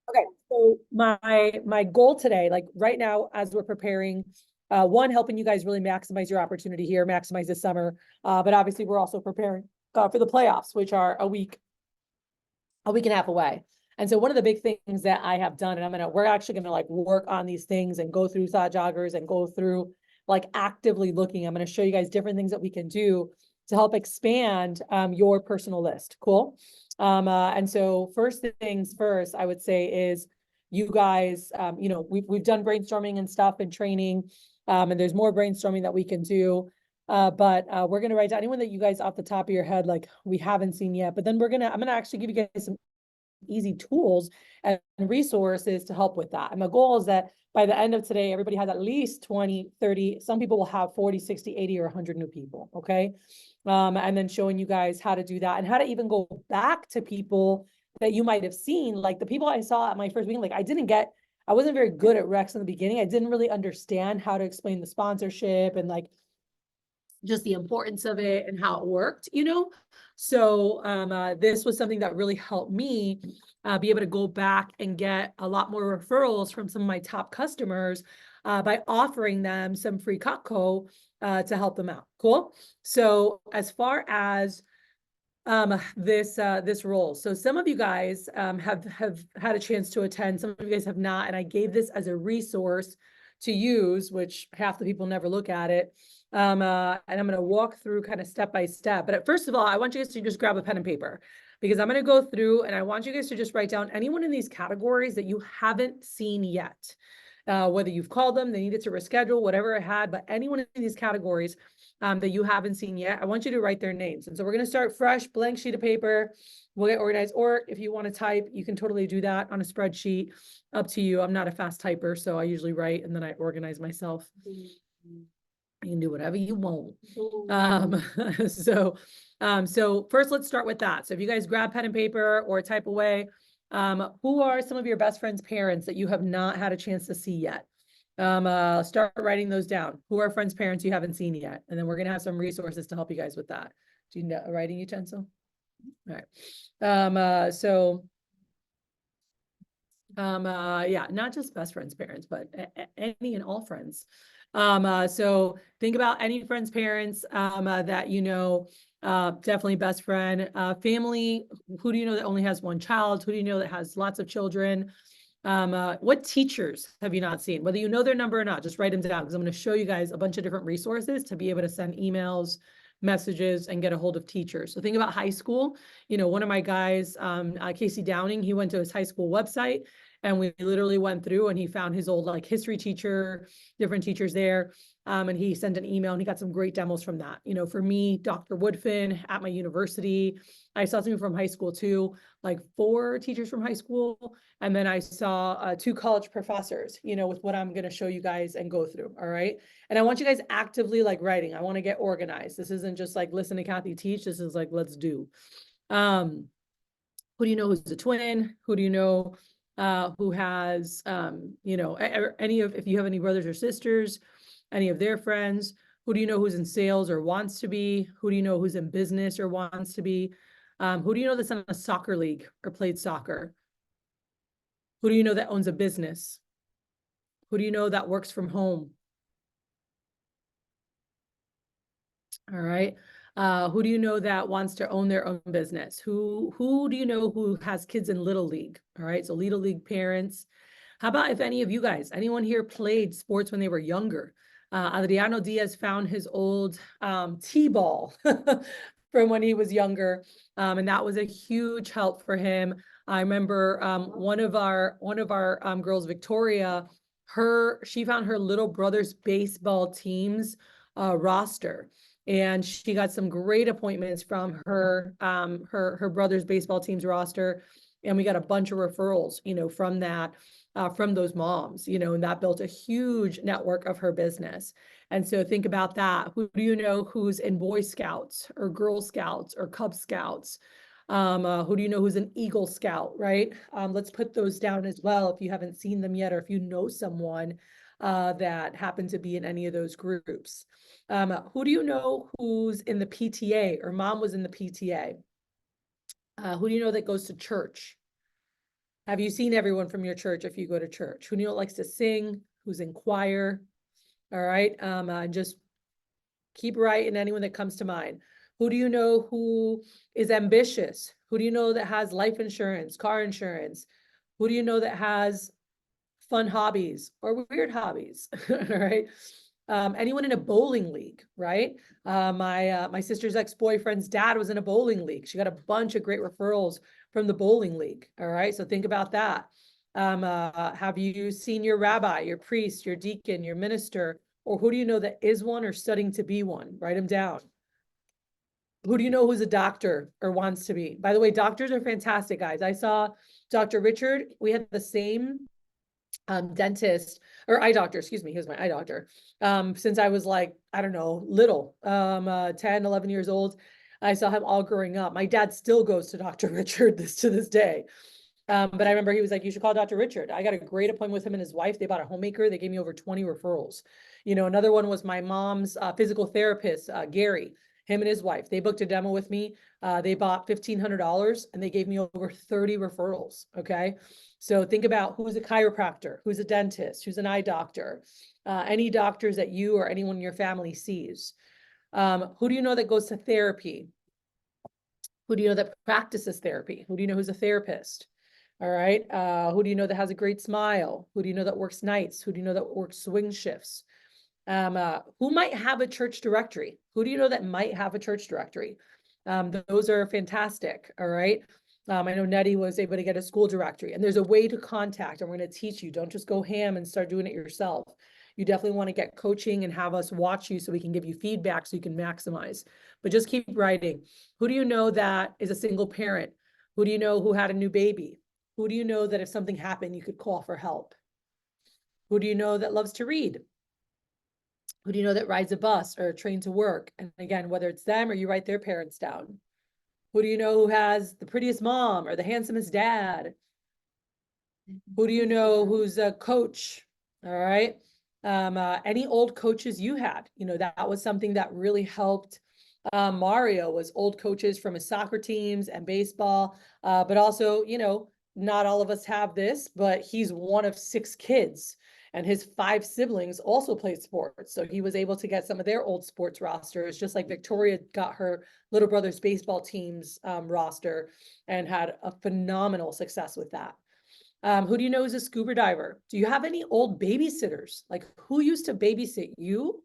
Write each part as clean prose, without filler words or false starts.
Okay, so my goal today, like right now, as we're preparing, one, helping you guys really maximize your opportunity here, maximize this summer. But obviously we're also preparing for the playoffs, which are a week and a half away. And so one of the big things that I have done, and we're actually gonna like work on these things and go through thought joggers and go through like actively looking. I'm gonna show you guys different things that we can do to help expand your personal list. Cool. And so first things first, I would say is you guys, we've done brainstorming and stuff and training, and there's more brainstorming that we can do. But we're gonna write down anyone that you guys off the top of your head, like we haven't seen yet. But then I'm gonna actually give you guys some easy tools and resources to help with that. And my goal is that by the end of today, everybody has at least 20, 30, some people will have 40, 60, 80, or 100 new people, okay? And then showing you guys how to do that and how to even go back to people that you might have seen. Like the people I saw at my first meeting, like I wasn't very good at Rex in the beginning. I didn't really understand how to explain the sponsorship and like just the importance of it and how it worked, you know? So this was something that really helped me be able to go back and get a lot more referrals from some of my top customers by offering them some free Cutco to help them out. Cool. So as far as this role, so some of you guys have had a chance to attend, some of you guys have not, and I gave this as a resource to use, which half the people never look at it. And I'm going to walk through kind of step by step. But first of all, I want you guys to just grab a pen and paper because I'm going to go through and I want you guys to just write down anyone in these categories that you haven't seen yet. Whether you've called them, they needed to reschedule, whatever it had, but anyone in these categories that you haven't seen yet, I want you to write their names. And so we're going to start fresh, blank sheet of paper. We'll get organized. Or if you want to type, you can totally do that on a spreadsheet. Up to you. I'm not a fast typer, so I usually write and then I organize myself. You can do whatever you want. So first let's start with that. So if you guys grab pen and paper or type away, who are some of your best friends' parents that you have not had a chance to see yet? Start writing those down. Who are friends' parents you haven't seen yet? And then we're gonna have some resources to help you guys with that. Do you know a writing utensil? All right. Yeah, not just best friends' parents, but any and all friends. So think about any friend's parents that you know, definitely best friend, family. Who do you know that only has one child? Who do you know that has lots of children? What teachers have you not seen? Whether you know their number or not, just write them down because I'm going to show you guys a bunch of different resources to be able to send emails, messages, and get a hold of teachers. So think about high school. You know, one of my guys, Casey Downing, he went to his high school website and we literally went through and he found his old like history teacher, different teachers there. And he sent an email and he got some great demos from that. You know, for me, Dr. Woodfin at my university, I saw something from high school too, like 4 teachers from high school. And then I saw 2 college professors, you know, with what I'm going to show you guys and go through. All right. And I want you guys actively like writing. I want to get organized. This isn't just like listen to Cathy teach. This is like, let's do. Who do you know who's a twin? Who do you know who has, if you have any brothers or sisters, any of their friends? Who do you know who's in sales or wants to be? Who do you know who's in business or wants to be? Who do you know that's in a soccer league or played soccer? Who do you know that owns a business? Who do you know that works from home? All right. Who do you know that wants to own their own business? Who do you know who has kids in Little League? All right. So Little League parents. How about if any of you guys, anyone here played sports when they were younger? Adriano Diaz found his old T-ball from when he was younger. And that was a huge help for him. I remember one of our girls, Victoria, she found her little brother's baseball team's roster. And she got some great appointments from her brother's baseball team's roster. And we got a bunch of referrals, you know, from that, from those moms, you know, and that built a huge network of her business. And so think about that. Who do you know who's in Boy Scouts or Girl Scouts or Cub Scouts? Who do you know who's an Eagle Scout, right? Let's put those down as well if you haven't seen them yet, or if you know someone that happened to be in any of those groups. Who do you know who's in the PTA or mom was in the PTA? Who do you know that goes to church? Have you seen everyone from your church if you go to church? Who do you know likes to sing? Who's in choir? All right. Just keep writing anyone that comes to mind. Who do you know who is ambitious? Who do you know that has life insurance, car insurance? Who do you know that has fun hobbies or weird hobbies? All right. Anyone in a bowling league, right? My sister's ex-boyfriend's dad was in a bowling league. She got a bunch of great referrals from the bowling league. All right. So think about that. Have you seen your rabbi, your priest, your deacon, your minister, or who do you know that is one or studying to be one? Write them down. Who do you know who's a doctor or wants to be? By the way, doctors are fantastic, guys. I saw Dr. Richard. We had the same dentist or eye doctor, excuse me, he was my eye doctor, since I was like, I don't know, little, 10, 11 years old. I saw him all growing up. My dad still goes to Dr. Richard to this day. But I remember he was like, you should call Dr. Richard. I got a great appointment with him and his wife. They bought a homemaker. They gave me over 20 referrals. You know, another one was my mom's physical therapist, Gary, him and his wife. They booked a demo with me. They bought $1,500 and they gave me over 30 referrals. Okay. So think about who's a chiropractor, who's a dentist, who's an eye doctor, any doctors that you or anyone in your family sees. Who do you know that goes to therapy? Who do you know that practices therapy? Who do you know who's a therapist? All right. Who do you know that has a great smile? Who do you know that works nights? Who do you know that works swing shifts? Who might have a church directory? Who do you know that might have a church directory? Those are fantastic. All right. I know Nettie was able to get a school directory, and there's a way to contact, and we're going to teach you. Don't just go ham and start doing it yourself. You definitely want to get coaching and have us watch you so we can give you feedback so you can maximize. But just keep writing. Who do you know that is a single parent? Who do you know who had a new baby? Who do you know that if something happened, you could call for help? Who do you know that loves to read? Who do you know that rides a bus or a train to work? And again, whether it's them or you write their parents down. Who do you know who has the prettiest mom or the handsomest dad? Who do you know who's a coach? All right. Any old coaches you had, you know, that was something that really helped. Mario was old coaches from his soccer teams and baseball, but also, you know, not all of us have this, but he's one of 6 kids and his 5 siblings also played sports. So he was able to get some of their old sports rosters, just like Victoria got her little brother's baseball team's roster and had a phenomenal success with that. Who do you know is a scuba diver? Do you have any old babysitters? Like who used to babysit you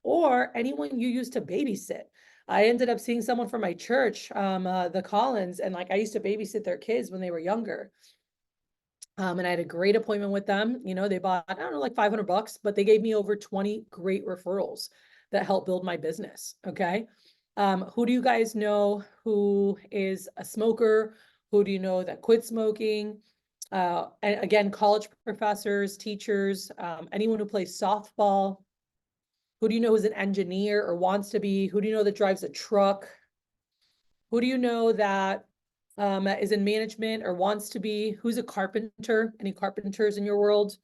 or anyone you used to babysit? I ended up seeing someone from my church, the Collins, and like I used to babysit their kids when they were younger. And I had a great appointment with them. You know, they bought, I don't know, like $500, but they gave me over 20 great referrals that helped build my business. Okay. Who do you guys know who is a smoker? Who do you know that quit smoking? And again, college professors, teachers, anyone who plays softball. Who do you know is an engineer or wants to be? Who do you know that drives a truck? Who do you know that is in management or wants to be? Who's a carpenter? Any carpenters in your world?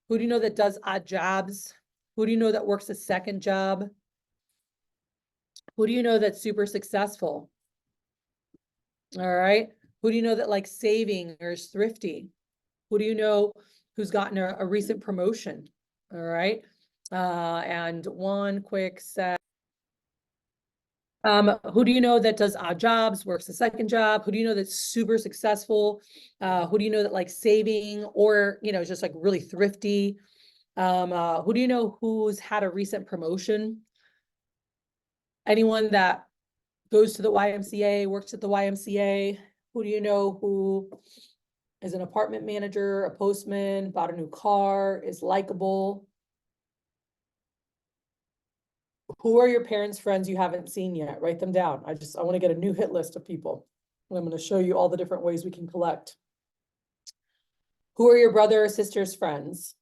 Who do you know that does odd jobs? Who do you know that works a second job? Who do you know that's super successful? All right. Who do you know that likes saving or is thrifty? Who do you know who's gotten a recent promotion? All right. And one quick set. Who do you know that does odd jobs, works a second job? Who do you know that's super successful? Who do you know that likes saving or, you know, just like really thrifty? Who do you know who's had a recent promotion? Anyone that goes to the YMCA, works at the YMCA? Who do you know who is an apartment manager, a postman, bought a new car, is likable? Who are your parents' friends you haven't seen yet? Write them down. I want to get a new hit list of people. And I'm going to show you all the different ways we can collect. Who are your brother or sister's friends?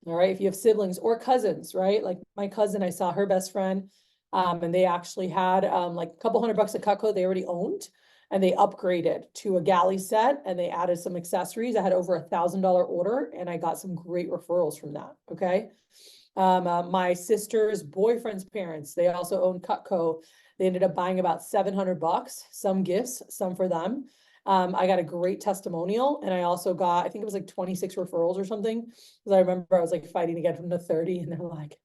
All right. If you have siblings or cousins, right? Like my cousin, I saw her best friend, and they actually had like a couple $100 at Cutco they already owned, and they upgraded to a galley set and they added some accessories. I had over $1,000 order and I got some great referrals from that. Okay. My sister's boyfriend's parents, they also own Cutco. They ended up buying about $700, some gifts, some for them. I got a great testimonial, and I also got, I think it was like 26 referrals or something. Because I remember I was like fighting to get them to 30, and they're like,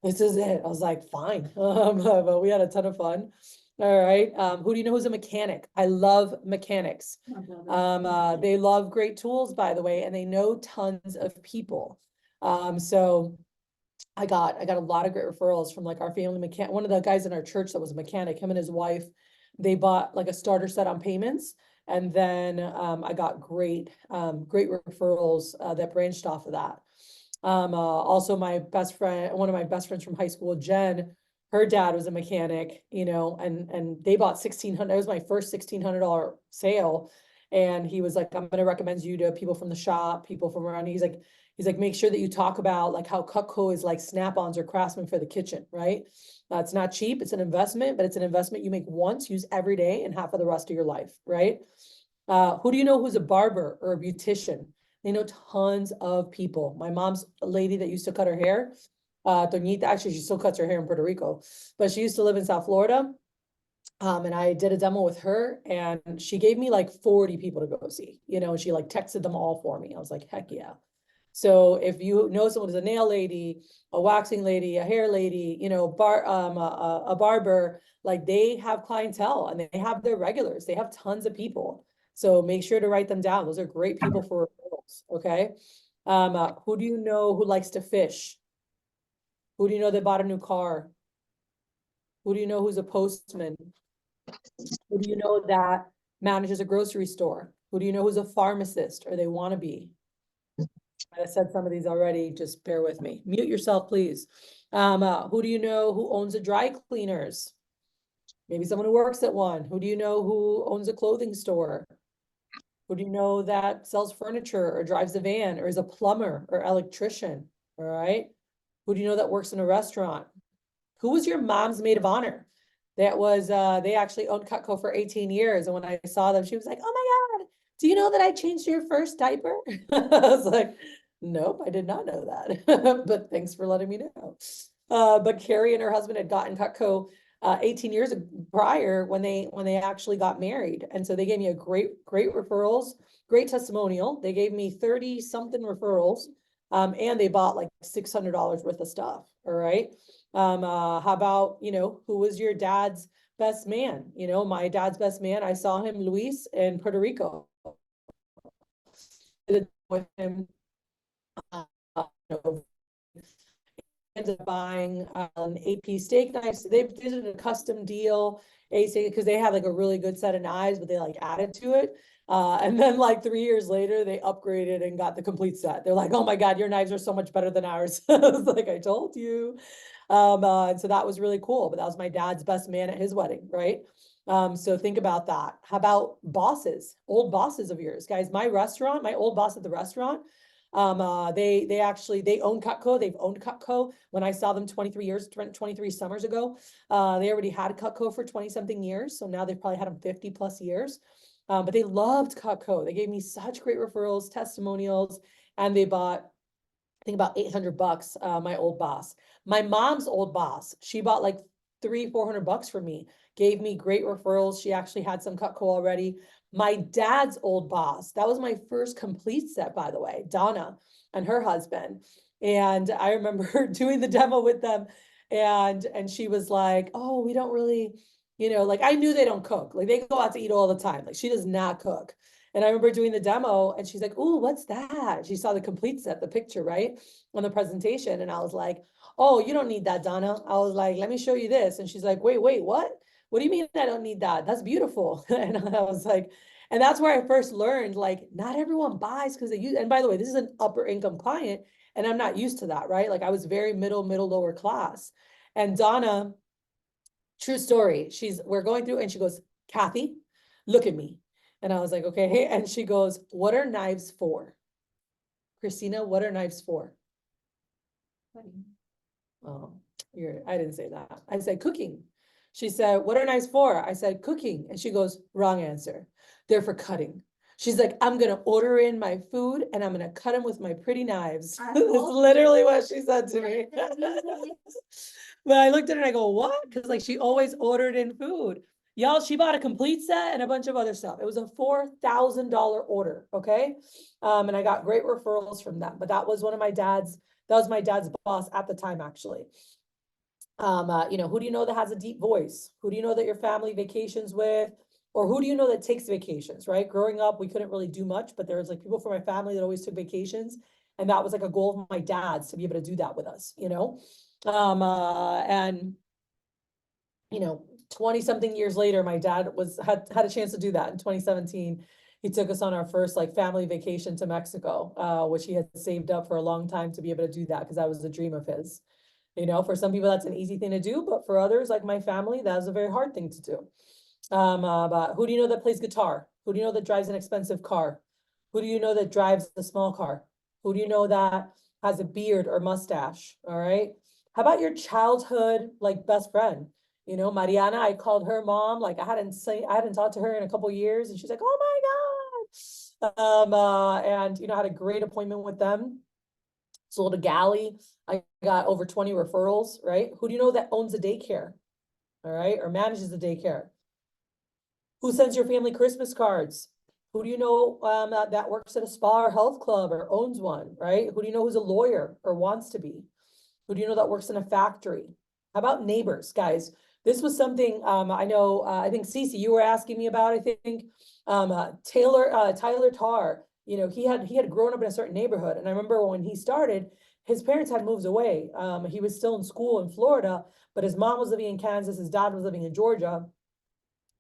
this is it. I was like, fine. But we had a ton of fun. All right. Who do you know who's a mechanic? I love mechanics. They love great tools, by the way, and they know tons of people. So I got a lot of great referrals from like our family mechanic. One of the guys in our church that was a mechanic, him and his wife, they bought like a starter set on payments. And then I got great referrals that branched off of that. Also my best friend, one of my best friends from high school, Jen, her dad was a mechanic, you know, and they bought 1,600, it was my first $1,600 sale. And he was like, I'm gonna recommend you to people from the shop, people from around. He's like, make sure that you talk about like how Cutco is like Snap-ons or Craftsman for the kitchen, right? It's not cheap, it's an investment, but it's an investment you make once, use every day, and half of the rest of your life, right? Who do you know who's a barber or a beautician? They know tons of people. My mom's a lady that used to cut her hair. Doñita, actually, she still cuts her hair in Puerto Rico, but she used to live in South Florida. And I did a demo with her, and she gave me like 40 people to go see, you know, and she like texted them all for me. I was like, heck yeah. So if you know someone who's a nail lady, a waxing lady, a hair lady, you know, a barber, like they have clientele and they have their regulars. They have tons of people. So make sure to write them down. Those are great people for referrals. Okay. Who do you know who likes to fish? Who do you know that bought a new car? Who do you know who's a postman? Who do you know that manages a grocery store? Who do you know who's a pharmacist or they want to be? I said some of these already, just bear with me. Mute yourself, please. Who do you know who owns a dry cleaners? Maybe someone who works at one. Who do you know who owns a clothing store? Who do you know that sells furniture or drives a van or is a plumber or electrician? All right. Who do you know that works in a restaurant? Who was your mom's maid of honor? That was, they actually owned Cutco for 18 years. And when I saw them, she was like, oh my God, do you know that I changed your first diaper? I was like, nope, I did not know that. But thanks for letting me know. But Carrie and her husband had gotten Cutco 18 years prior when they actually got married. And so they gave me a great referrals, great testimonial. They gave me 30 something referrals. And they bought like $600 worth of stuff. All right. How about, you know, who was your dad's best man? You know, my dad's best man, I saw him, Luis, in Puerto Rico. With him, you know, ended up buying an AP steak knife. So they did a custom deal, because they had like a really good set of knives, but they like added to it. And then like 3 years later, they upgraded and got the complete set. They're like, oh my God, your knives are so much better than ours. I was like, I told you. And so that was really cool, but that was my dad's best man at his wedding, right? So think about that. How about bosses, old bosses of yours? Guys, my old boss at the restaurant, they own Cutco. They've owned Cutco. When I saw them 23 summers ago, they already had Cutco for 20 something years. So now they've probably had them 50 plus years. But they loved Cutco. They gave me such great referrals, testimonials, and they bought, I think, about $800, my old boss. My mom's old boss, she bought like $300-400 for me, gave me great referrals. She actually had some Cutco already. My dad's old boss, that was my first complete set, by the way, Donna and her husband. And I remember doing the demo with them, and she was like, oh, we don't really, you know, like I knew they don't cook. Like they go out to eat all the time. Like she does not cook. And I remember doing the demo and she's like, oh, what's that? She saw the complete set, the picture, right? On the presentation. And I was like, oh, you don't need that, Donna. I was like, let me show you this. And she's like, wait, what? What do you mean I don't need that? That's beautiful. And I was like, and that's where I first learned, like, not everyone buys because they use, and by the way, this is an upper income client and I'm not used to that, right? Like I was very middle, lower class. And Donna, true story, we're going through and she goes, Cathy, look at me. And I was like, okay. And she goes, what are knives for? Christina, what are knives for? Oh, I didn't say that. I said cooking. She said, what are knives for? I said cooking. And she goes, wrong answer. They're for cutting. She's like, I'm going to order in my food and I'm going to cut them with my pretty knives. That's literally what she said to me. But I looked at her and I go, what? Because like she always ordered in food. Y'all, she bought a complete set and a bunch of other stuff. It was a $4,000 order, okay? And I got great referrals from them, but that was my dad's boss at the time, actually. Who do you know that has a deep voice? Who do you know that your family vacations with? Or who do you know that takes vacations, right? Growing up, we couldn't really do much, but there was like people from my family that always took vacations. And that was like a goal of my dad's to be able to do that with us, you know? And 20 something years later, my dad had a chance to do that in 2017. He took us on our first like family vacation to Mexico, which he had saved up for a long time to be able to do that because that was a dream of his. For some people that's an easy thing to do, but for others, like my family, that was a very hard thing to do. But who do you know that plays guitar? Who do you know that drives an expensive car? Who do you know that drives a small car? Who do you know that has a beard or mustache? All right. How about your childhood like best friend? Mariana, I called her mom. Like I hadn't talked to her in a couple years, and she's like, "Oh my God." And I had a great appointment with them. Sold a galley. I got over 20 referrals, right? Who do you know that owns a daycare? All right, or manages the daycare? Who sends your family Christmas cards? Who do you know that works at a spa or health club or owns one, right? Who do you know who's a lawyer or wants to be? Who do you know that works in a factory? How about neighbors, guys? This was something I know, I think Cece, you were asking me about, I think. Tyler Tarr, he had grown up in a certain neighborhood. And I remember when he started, his parents had moved away. He was still in school in Florida, but his mom was living in Kansas, his dad was living in Georgia.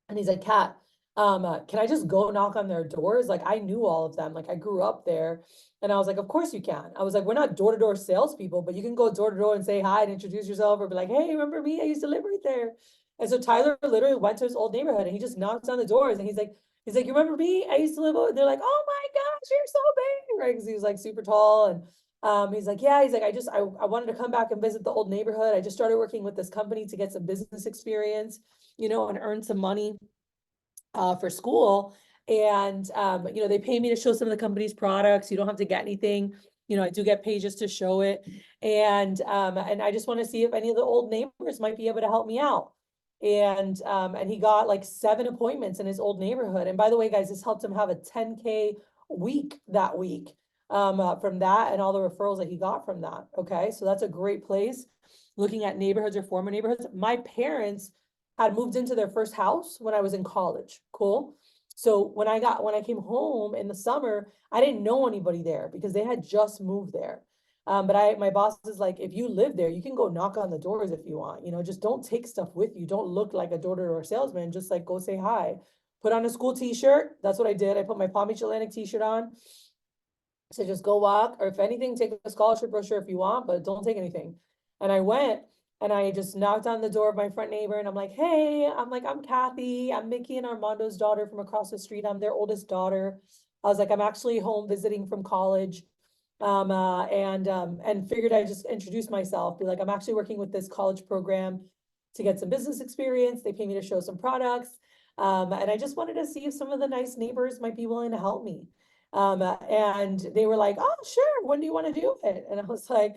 And he's like, Kat, can I just go knock on their doors? Like I knew all of them. Like I grew up there. And I was like, of course you can. I was like, we're not door-to-door salespeople, but you can go door-to-door and say hi and introduce yourself or be like, hey, remember me? I used to live right there. And so Tyler literally went to his old neighborhood and he just knocks on the doors and he's like, you remember me? I used to live over. They're like, oh my gosh, you're so big, right? Because he was like super tall. And he's like, yeah, he's like, I wanted to come back and visit the old neighborhood. I just started working with this company to get some business experience, and earn some money for school. And, they pay me to show some of the company's products. You don't have to get anything. I do get pages to show it. And I just want to see if any of the old neighbors might be able to help me out. And he got like 7 appointments in his old neighborhood. And by the way, guys, this helped him have a 10K week that week from that and all the referrals that he got from that. Okay. So that's a great place. Looking at neighborhoods or former neighborhoods. My parents had moved into their first house when I was in college. Cool. So when I came home in the summer, I didn't know anybody there because they had just moved there. But my boss is like, if you live there, you can go knock on the doors if you want, just don't take stuff with you. Don't look like a door-to-door salesman. Just like go say hi, put on a school t-shirt. That's what I did. I put my Palm Beach Atlantic t-shirt on. So just go walk, or if anything, take a scholarship brochure if you want, but don't take anything. And I went and I just knocked on the door of my front neighbor and I'm like, hey, I'm Cathy. I'm Mickey and Armando's daughter from across the street. I'm their oldest daughter. I was like, I'm actually home visiting from college. And figured I'd just introduce myself, be like, I'm actually working with this college program to get some business experience. They pay me to show some products. And I just wanted to see if some of the nice neighbors might be willing to help me. And they were like, oh, sure. When do you want to do it? And I was like,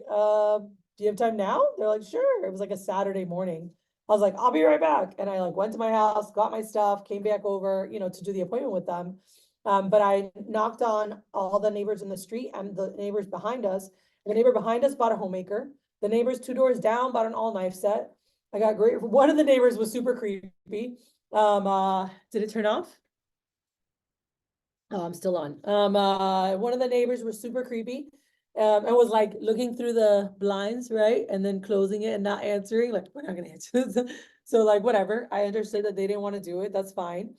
do you have time now? They're like, sure. It was like a Saturday morning. I was like, I'll be right back. And I like went to my house, got my stuff, came back over, to do the appointment with them. But I knocked on all the neighbors in the street and the neighbors behind us. The neighbor behind us bought a homemaker. The neighbors 2 doors down bought an all knife set. I got great. One of the neighbors was super creepy. Did it turn off? Oh, I'm still on. One of the neighbors was super creepy. And was like looking through the blinds, right? And then closing it and not answering. Like, we're not gonna answer. So like, whatever. I understood that they didn't want to do it. That's fine.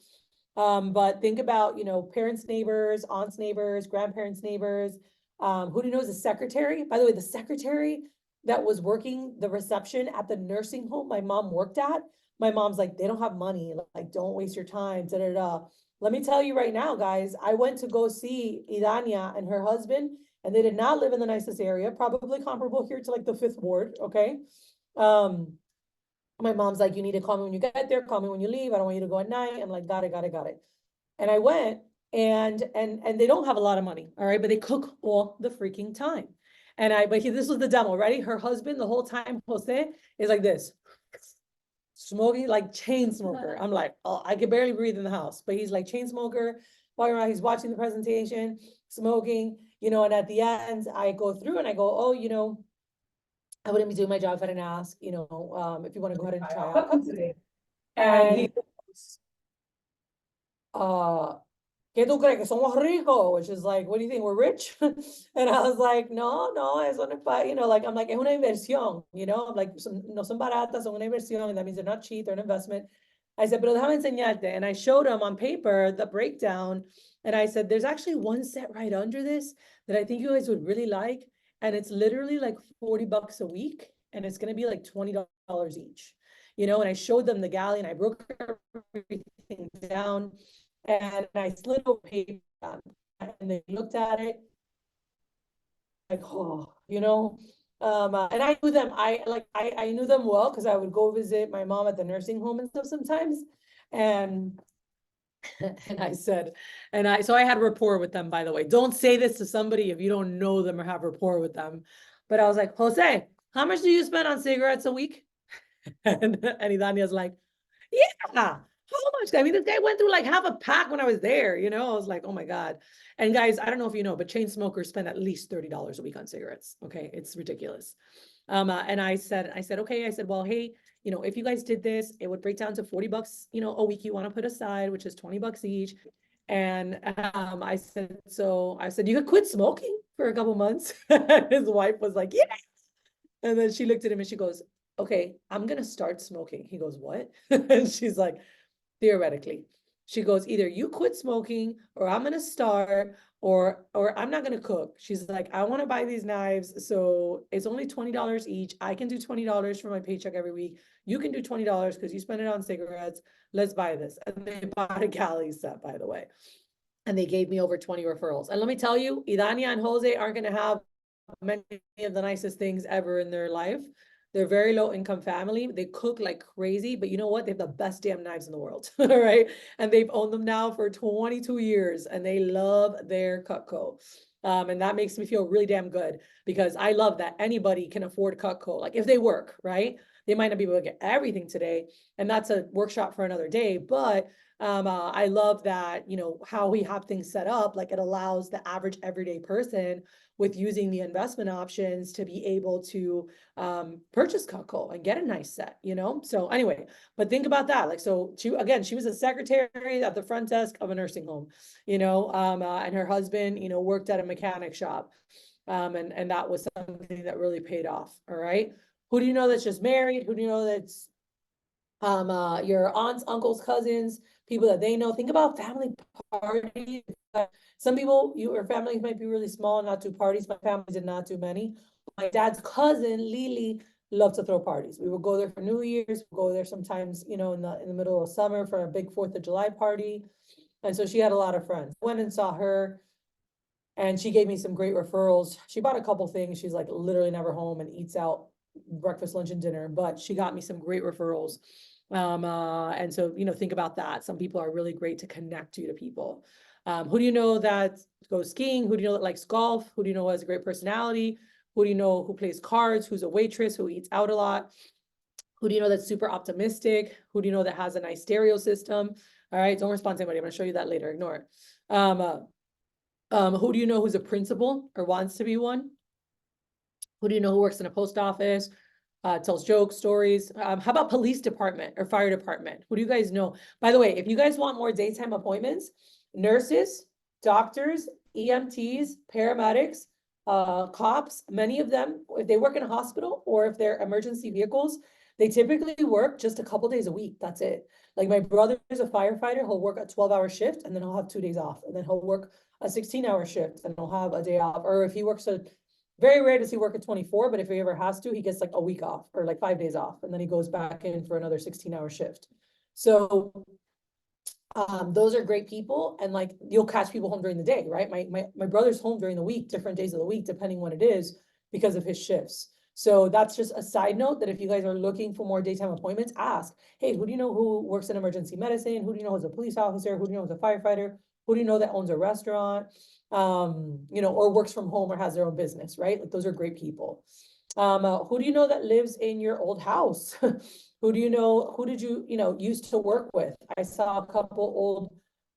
But think about, parents' neighbors, aunts' neighbors, grandparents' neighbors. Who do you know is a secretary? By the way, the secretary that was working the reception at the nursing home my mom worked at, my mom's like, they don't have money. Like, don't waste your time. Da, da, da. Let me tell you right now, guys, I went to go see Idania and her husband, and they did not live in the nicest area, probably comparable here to like the 5th ward. Okay. My mom's like, you need to call me when you get there, call me when you leave. I don't want you to go at night. I'm like, got it, got it, got it. And I went and they don't have a lot of money. All right. But they cook all the freaking time. This was the demo. Ready? Her husband, the whole time, Jose, is like this. smoking, like chain smoker. I'm like, oh, I could barely breathe in the house, but he's like chain smoker, walking around, he's watching the presentation, smoking, you know, and at the end I go through and I go, oh, you know, I wouldn't be doing my job if I didn't ask, you know, if you want to go ahead and try out today. And he goes, uh, ¿Qué tú crees? Que somos ricos? Which is like, what do you think? We're rich? And I was like, no, no, eso no es para, you know, like, I'm like, es una inversión, you know, I'm like, no son baratas, son una inversión, and that means they're not cheap, they're an investment. I said, pero déjame enseñarte. And I showed him on paper the breakdown. And I said, there's actually one set right under this that I think you guys would really like. And it's literally like $40 a week. And it's going to be like $20 each, you know, and I showed them the galley and I broke everything down. And I slid over paper and they looked at it like, oh, you know. And I knew them, I knew them well because I would go visit my mom at the nursing home and stuff sometimes. And and I said, so I had rapport with them, by the way. Don't say this to somebody if you don't know them or have rapport with them. But I was like, Jose, how much do you spend on cigarettes a week? And Idania's like, yeah, how much? I mean, this guy went through like half a pack when I was there, you know. I was like, oh my God. And guys, I don't know if you know, but chain smokers spend at least $30 a week on cigarettes. Okay, it's ridiculous. And I said, okay, I said, well, hey, you know, if you guys did this, it would break down to $40, you know, a week you want to put aside, which is $20 each. And I said, you could quit smoking for a couple months. His wife was like, yeah. And then she looked at him and she goes, okay, I'm gonna start smoking. He goes, what? And she's like, theoretically. She goes, either you quit smoking or I'm gonna start or I'm not gonna cook. She's like, I want to buy these knives. So it's only $20 each. I can do $20 for my paycheck every week. You can do $20 because you spend it on cigarettes. Let's buy this. And they bought a galley set, by the way. And they gave me over 20 referrals. And let me tell you, Idania and Jose aren't gonna have many of the nicest things ever in their life. They're very low income family. They cook like crazy, but you know what? They have the best damn knives in the world, right? And they've owned them now for 22 years and they love their Cutco. And that makes me feel really damn good because I love that anybody can afford Cutco. Like if they work, right? They might not be able to get everything today. And that's a workshop for another day, but I love that, you know, how we have things set up, like it allows the average everyday person with using the investment options to be able to purchase Cutco and get a nice set, you know? So anyway, but think about that. Like, so she was a secretary at the front desk of a nursing home, you know, and her husband, you know, worked at a mechanic shop. And that was something that really paid off. All right. Who do you know that's just married? Who do you know that's your aunts, uncles, cousins, people that they know? Think about family parties. Some people, your families might be really small, not do parties. My family did not do many. My dad's cousin, Lily, loved to throw parties. We would go there for New Year's, we'll go there sometimes, you know, in the middle of summer for a big 4th of July party. And so she had a lot of friends. I went and saw her and she gave me some great referrals. She bought a couple things. She's like literally never home and eats out breakfast, lunch, and dinner, but she got me some great referrals. And so, you know, think about that. Some people are really great to connect you to people. Who do you know that goes skiing? Who do you know that likes golf? Who do you know has a great personality? Who do you know who plays cards? Who's a waitress? Who eats out a lot? Who do you know that's super optimistic? Who do you know that has a nice stereo system? All right, don't respond to anybody. I'm going to show you that later. Ignore it. Who do you know who's a principal or wants to be one? Who do you know who works in a post office, tells jokes, stories? How about police department or fire department? Who do you guys know? By the way, if you guys want more daytime appointments, nurses, doctors, EMTs, paramedics, cops, many of them, if they work in a hospital or if they're emergency vehicles, they typically work just a couple days a week. That's it. Like my brother is a firefighter. He'll work a 12-hour shift and then he'll have 2 days off. And then he'll work a 16-hour shift and he'll have a day off. Or if he works very rare does he work at 24, but if he ever has to, he gets like a week off or like 5 days off. And then he goes back in for another 16-hour shift. So those are great people. And like, you'll catch people home during the day, right? My brother's home during the week, different days of the week, depending when it is because of his shifts. So that's just a side note that if you guys are looking for more daytime appointments, ask, hey, who do you know who works in emergency medicine? Who do you know who's a police officer? Who do you know who's a firefighter? Who do you know that owns a restaurant? You know, or works from home or has their own business, right? Like those are great people. Who do you know that lives in your old house? Who Who do you know, who did you, used to work with? I saw a couple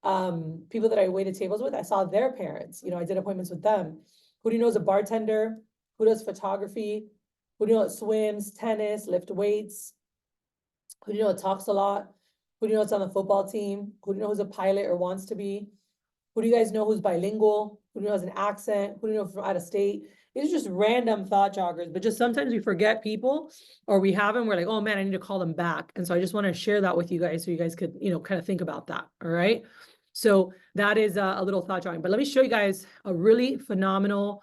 old people that I waited tables with. I saw their parents, I did appointments with them. Who do you know is a bartender? Who does photography? Who do you know that swims, tennis, lift weights? Who do you know that talks a lot? Who do you know that's on the football team? Who do you know who's a pilot or wants to be? Who do you guys know who's bilingual? Who do you know has an accent? Who do you know from out of state? These are just random thought joggers, but just sometimes we forget people or we have them. We're like, oh man, I need to call them back. And so I just want to share that with you guys so you guys could, kind of think about that. All right. So that is a little thought jogging, but let me show you guys a really phenomenal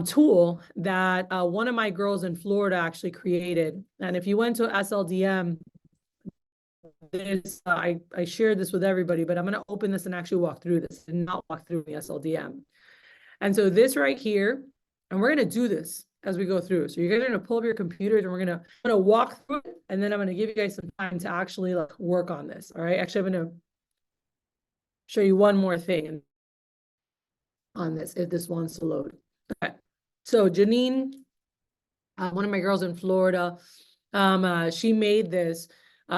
tool that one of my girls in Florida actually created. And if you went to SLDM, this I shared this with everybody, but I'm going to open this and actually walk through this and not walk through the SLDM. And so this right here, and we're going to do this as we go through. So you're going to pull up your computers and we're going to walk through it, and then I'm going to give you guys some time to actually work on this. All right. Actually, I'm going to show you one more thing on this if this wants to load. Okay. So Janine, one of my girls in Florida, she made this.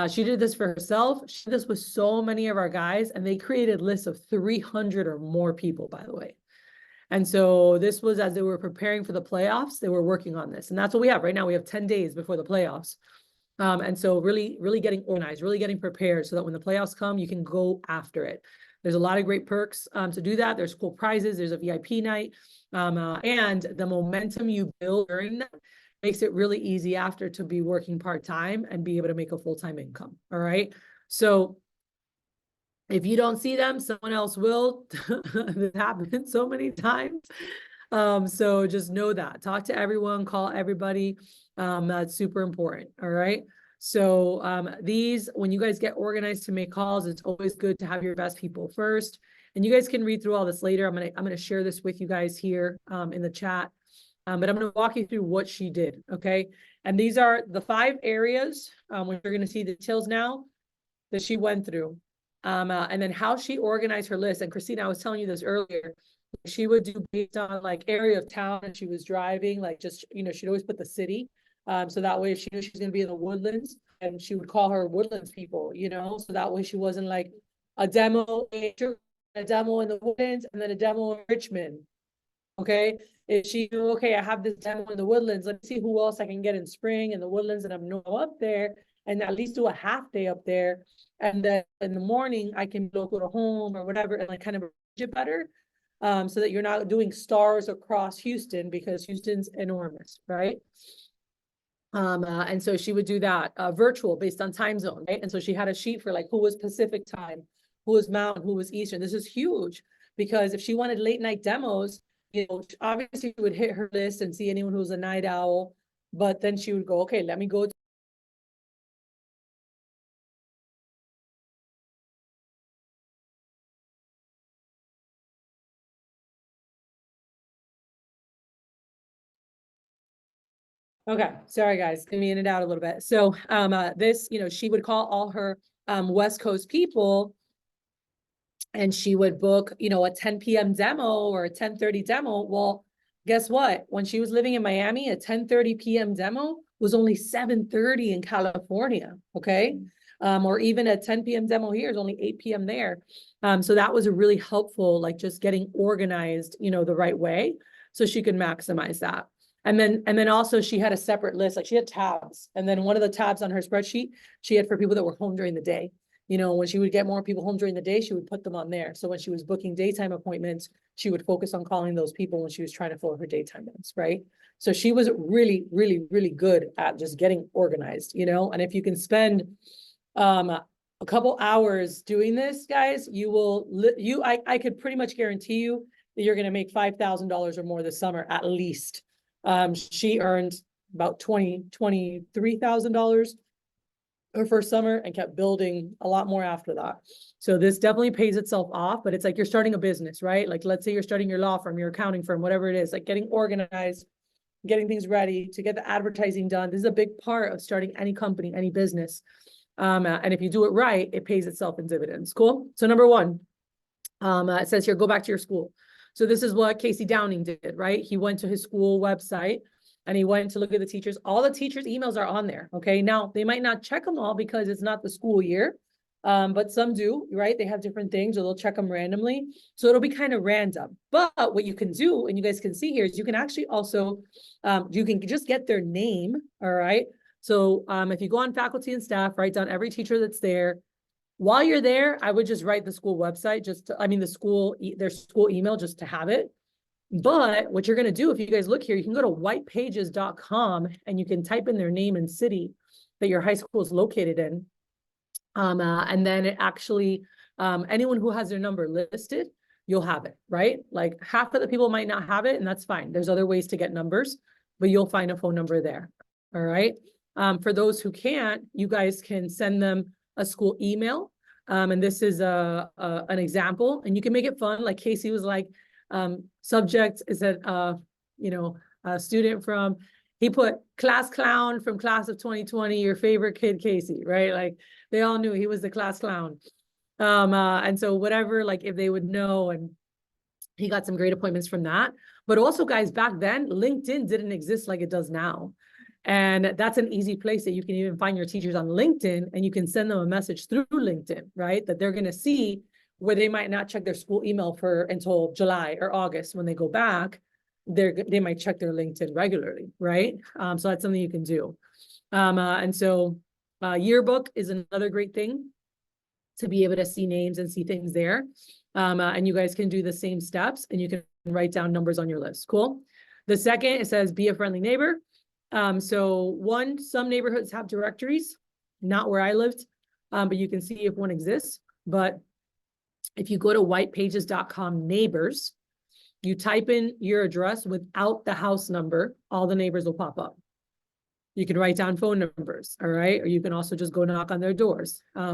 She did this for herself. She did this with so many of our guys, and they created lists of 300 or more people, by the way. And so this was as they were preparing for the playoffs, they were working on this. And that's what we have right now. We have 10 days before the playoffs. And so really, really getting organized, really getting prepared so that when the playoffs come, you can go after it. There's a lot of great perks to do that. There's cool prizes. There's a VIP night. And the momentum you build during that makes it really easy after to be working part-time and be able to make a full-time income. All right. So if you don't see them, someone else will. This happens so many times. So just know that. Talk to everyone, call everybody. That's super important. All right. So these, when you guys get organized to make calls, it's always good to have your best people first. And you guys can read through all this later. I'm gonna share this with you guys here in the chat. But I'm gonna walk you through what she did. Okay. And these are the 5 areas when you're gonna see the details now that she went through. And then how she organized her list. And Christina, I was telling you this earlier, she would do based on area of town and she was driving, just, she'd always put the city. So that way if she knew she was going to be in the Woodlands, and she would call her Woodlands people, so that way she wasn't like a demo in the Woodlands and then a demo in Richmond. Okay. If she knew, okay, I have this demo in the Woodlands, let's see who else I can get in spring in the Woodlands, and I'm up there and at least do a half day up there. And then in the morning, I can go to home or whatever and kind of it better. So that you're not doing stars across Houston because Houston's enormous, right? And so she would do that virtual based on time zone, right? And so she had a sheet for who was Pacific time, who was Mountain, who was Eastern. This is huge because if she wanted late night demos, obviously she would hit her list and see anyone who was a night owl, but then she would go, okay, let me go Okay, sorry guys, let me in and out a little bit. So this, she would call all her West Coast people and she would book, a 10 p.m. demo or a 10:30 demo. Well, guess what? When she was living in Miami, a 10:30 p.m. demo was only 7:30 in California, okay? Or even a 10 p.m. demo here is only 8 p.m. there. So that was a really helpful, just getting organized, the right way so she could maximize that. And then also she had a separate list, she had tabs. And then one of the tabs on her spreadsheet, she had for people that were home during the day. When she would get more people home during the day, she would put them on there. So when she was booking daytime appointments, she would focus on calling those people when she was trying to fill her daytime ones, right? So she was really, really, really good at just getting organized, and if you can spend a couple hours doing this, guys, I could pretty much guarantee you that you're going to make $5,000 or more this summer, at least. She earned about $23,000 her first summer and kept building a lot more after that. So this definitely pays itself off, but it's like you're starting a business, right? Let's say you're starting your law firm, your accounting firm, whatever it is, getting organized, getting things ready to get the advertising done. This is a big part of starting any company, any business. And if you do it right, it pays itself in dividends. Cool. So number 1, it says here, go back to your school. So this is what Casey Downing did, right? He went to his school website and he went to look at the teachers. All the teachers' emails are on there. Okay. Now they might not check them all because it's not the school year. But some do, right? They have different things, or they'll check them randomly. So it'll be kind of random. But what you can do, and you guys can see here, is you can actually also, you can just get their name. All right. So if you go on faculty and staff, write down every teacher that's there. While you're there, I would just write the school website, their school email, just to have it. But what you're going to do, if you guys look here, you can go to whitepages.com and you can type in their name and city that your high school is located in. And then it actually, anyone who has their number listed, you'll have it, right? Like half of the people might not have it, and that's fine. There's other ways to get numbers, but you'll find a phone number there. All right. For those who can't, you guys can send them a school email. And this is an example, and you can make it fun. Like Casey was like, subject is a student from, he put class clown from class of 2020, your favorite kid, Casey, right? Like they all knew he was the class clown. And so whatever, like if they would know, and he got some great appointments from that. But also, guys, back then, LinkedIn didn't exist like it does now. And that's an easy place that you can even find your teachers on LinkedIn, and you can send them a message through LinkedIn, right? That they're going to see, where they might not check their school email until July or August. When they go back, they might check their LinkedIn regularly, right? So that's something you can do. And so yearbook is another great thing to be able to see names and see things there. And you guys can do the same steps, and you can write down numbers on your list. Cool. The second, it says be a friendly neighbor. Some neighborhoods have directories, not where I lived, but you can see if one exists. But if you go to whitepages.com neighbors, you type in your address without the house number, all the neighbors will pop up. You can write down phone numbers, all right? Or you can also just go knock on their doors, I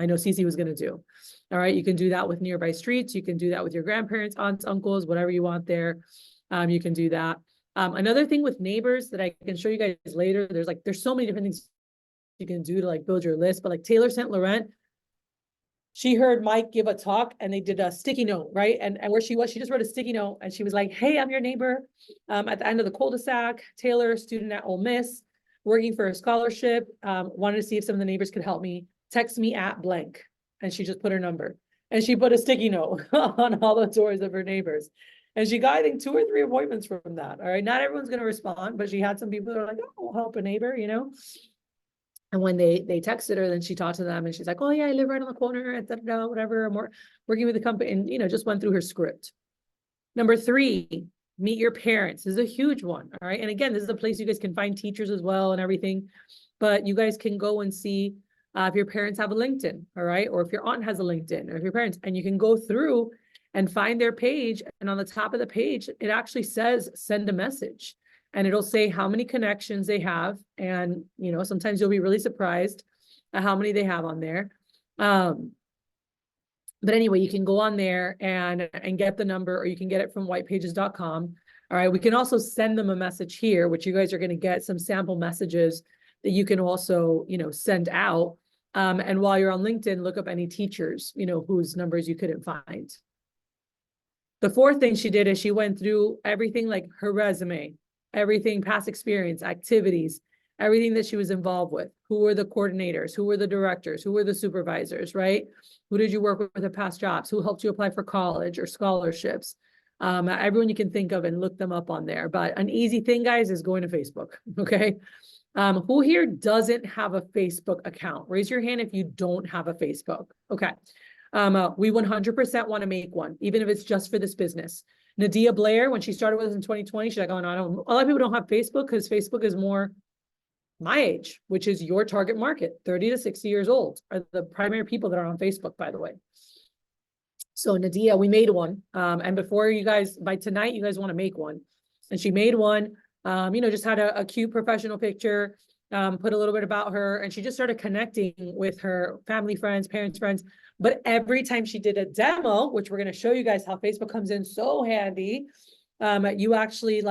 know Cece was going to do. All right, you can do that with nearby streets. You can do that with your grandparents, aunts, uncles, whatever you want there. You can do that. Another thing with neighbors that I can show you guys later, there's so many different things you can do to like build your list, but like Taylor St. Laurent, she heard Mike give a talk, and they did a sticky note, right? And where she was, she just wrote a sticky note, and she was like, hey, I'm your neighbor. At the end of the cul-de-sac, Taylor, student at Ole Miss, working for a scholarship, wanted to see if some of the neighbors could help me. Text me at blank. And she just put her number. And she put a sticky note on all the doors of her neighbors. And she got, I think, 2 or 3 appointments from that. All right. Not everyone's going to respond, but she had some people that are like, oh, I'll help a neighbor, And when they texted her, then she talked to them, and she's like, oh yeah, I live right on the corner, whatever. I'm working with the company, and just went through her script. Number 3, meet your parents. This is a huge one. All right. And again, this is a place you guys can find teachers as well and everything, but you guys can go and see if your parents have a LinkedIn, all right? Or if your aunt has a LinkedIn, or if your parents, and you can go through and find their page. And on the top of the page, it actually says, send a message. And it'll say how many connections they have. And, sometimes you'll be really surprised at how many they have on there. But anyway, you can go on there and get the number, or you can get it from whitepages.com. All right. We can also send them a message here, which you guys are going to get some sample messages that you can also, send out. And while you're on LinkedIn, look up any teachers, whose numbers you couldn't find. The 4th thing she did is she went through everything, like her resume, everything, past experience, activities, everything that she was involved with. Who were the coordinators? Who were the directors? Who were the supervisors, right? Who did you work with at past jobs? Who helped you apply for college or scholarships? Everyone you can think of, and look them up on there. But an easy thing, guys, is going to Facebook, okay? Who here doesn't have a Facebook account? Raise your hand if you don't have a Facebook. Okay. We 100% want to make one, even if it's just for this business. Nadia Blair, when she started with us in 2020, she's like, oh, no, a lot of people don't have Facebook because Facebook is more my age, which is your target market, 30 to 60 years old, are the primary people that are on Facebook, by the way. So Nadia, we made one. And before you guys, by tonight, you guys want to make one. And she made one. Just had a cute professional picture, put a little bit about her, and she just started connecting with her family, friends, parents, friends. But every time she did a demo, which we're going to show you guys how Facebook comes in so handy, you actually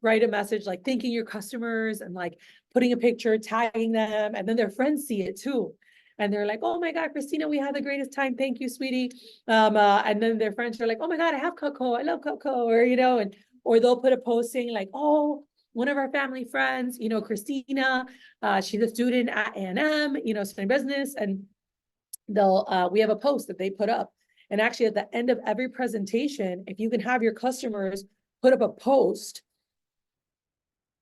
write a message, like thanking your customers and like putting a picture, tagging them, and then their friends see it too. And they're like, oh my God, Christina, we had the greatest time. Thank you, sweetie. And then their friends are like, oh my God, I have Coco. I love Coco. Or, and or they'll put a post saying like, oh, one of our family friends, you know, Christina, she's a student at A&M, you know, studying business, and they'll, we have a post that they put up. And actually at the end of every presentation, if you can have your customers put up a post,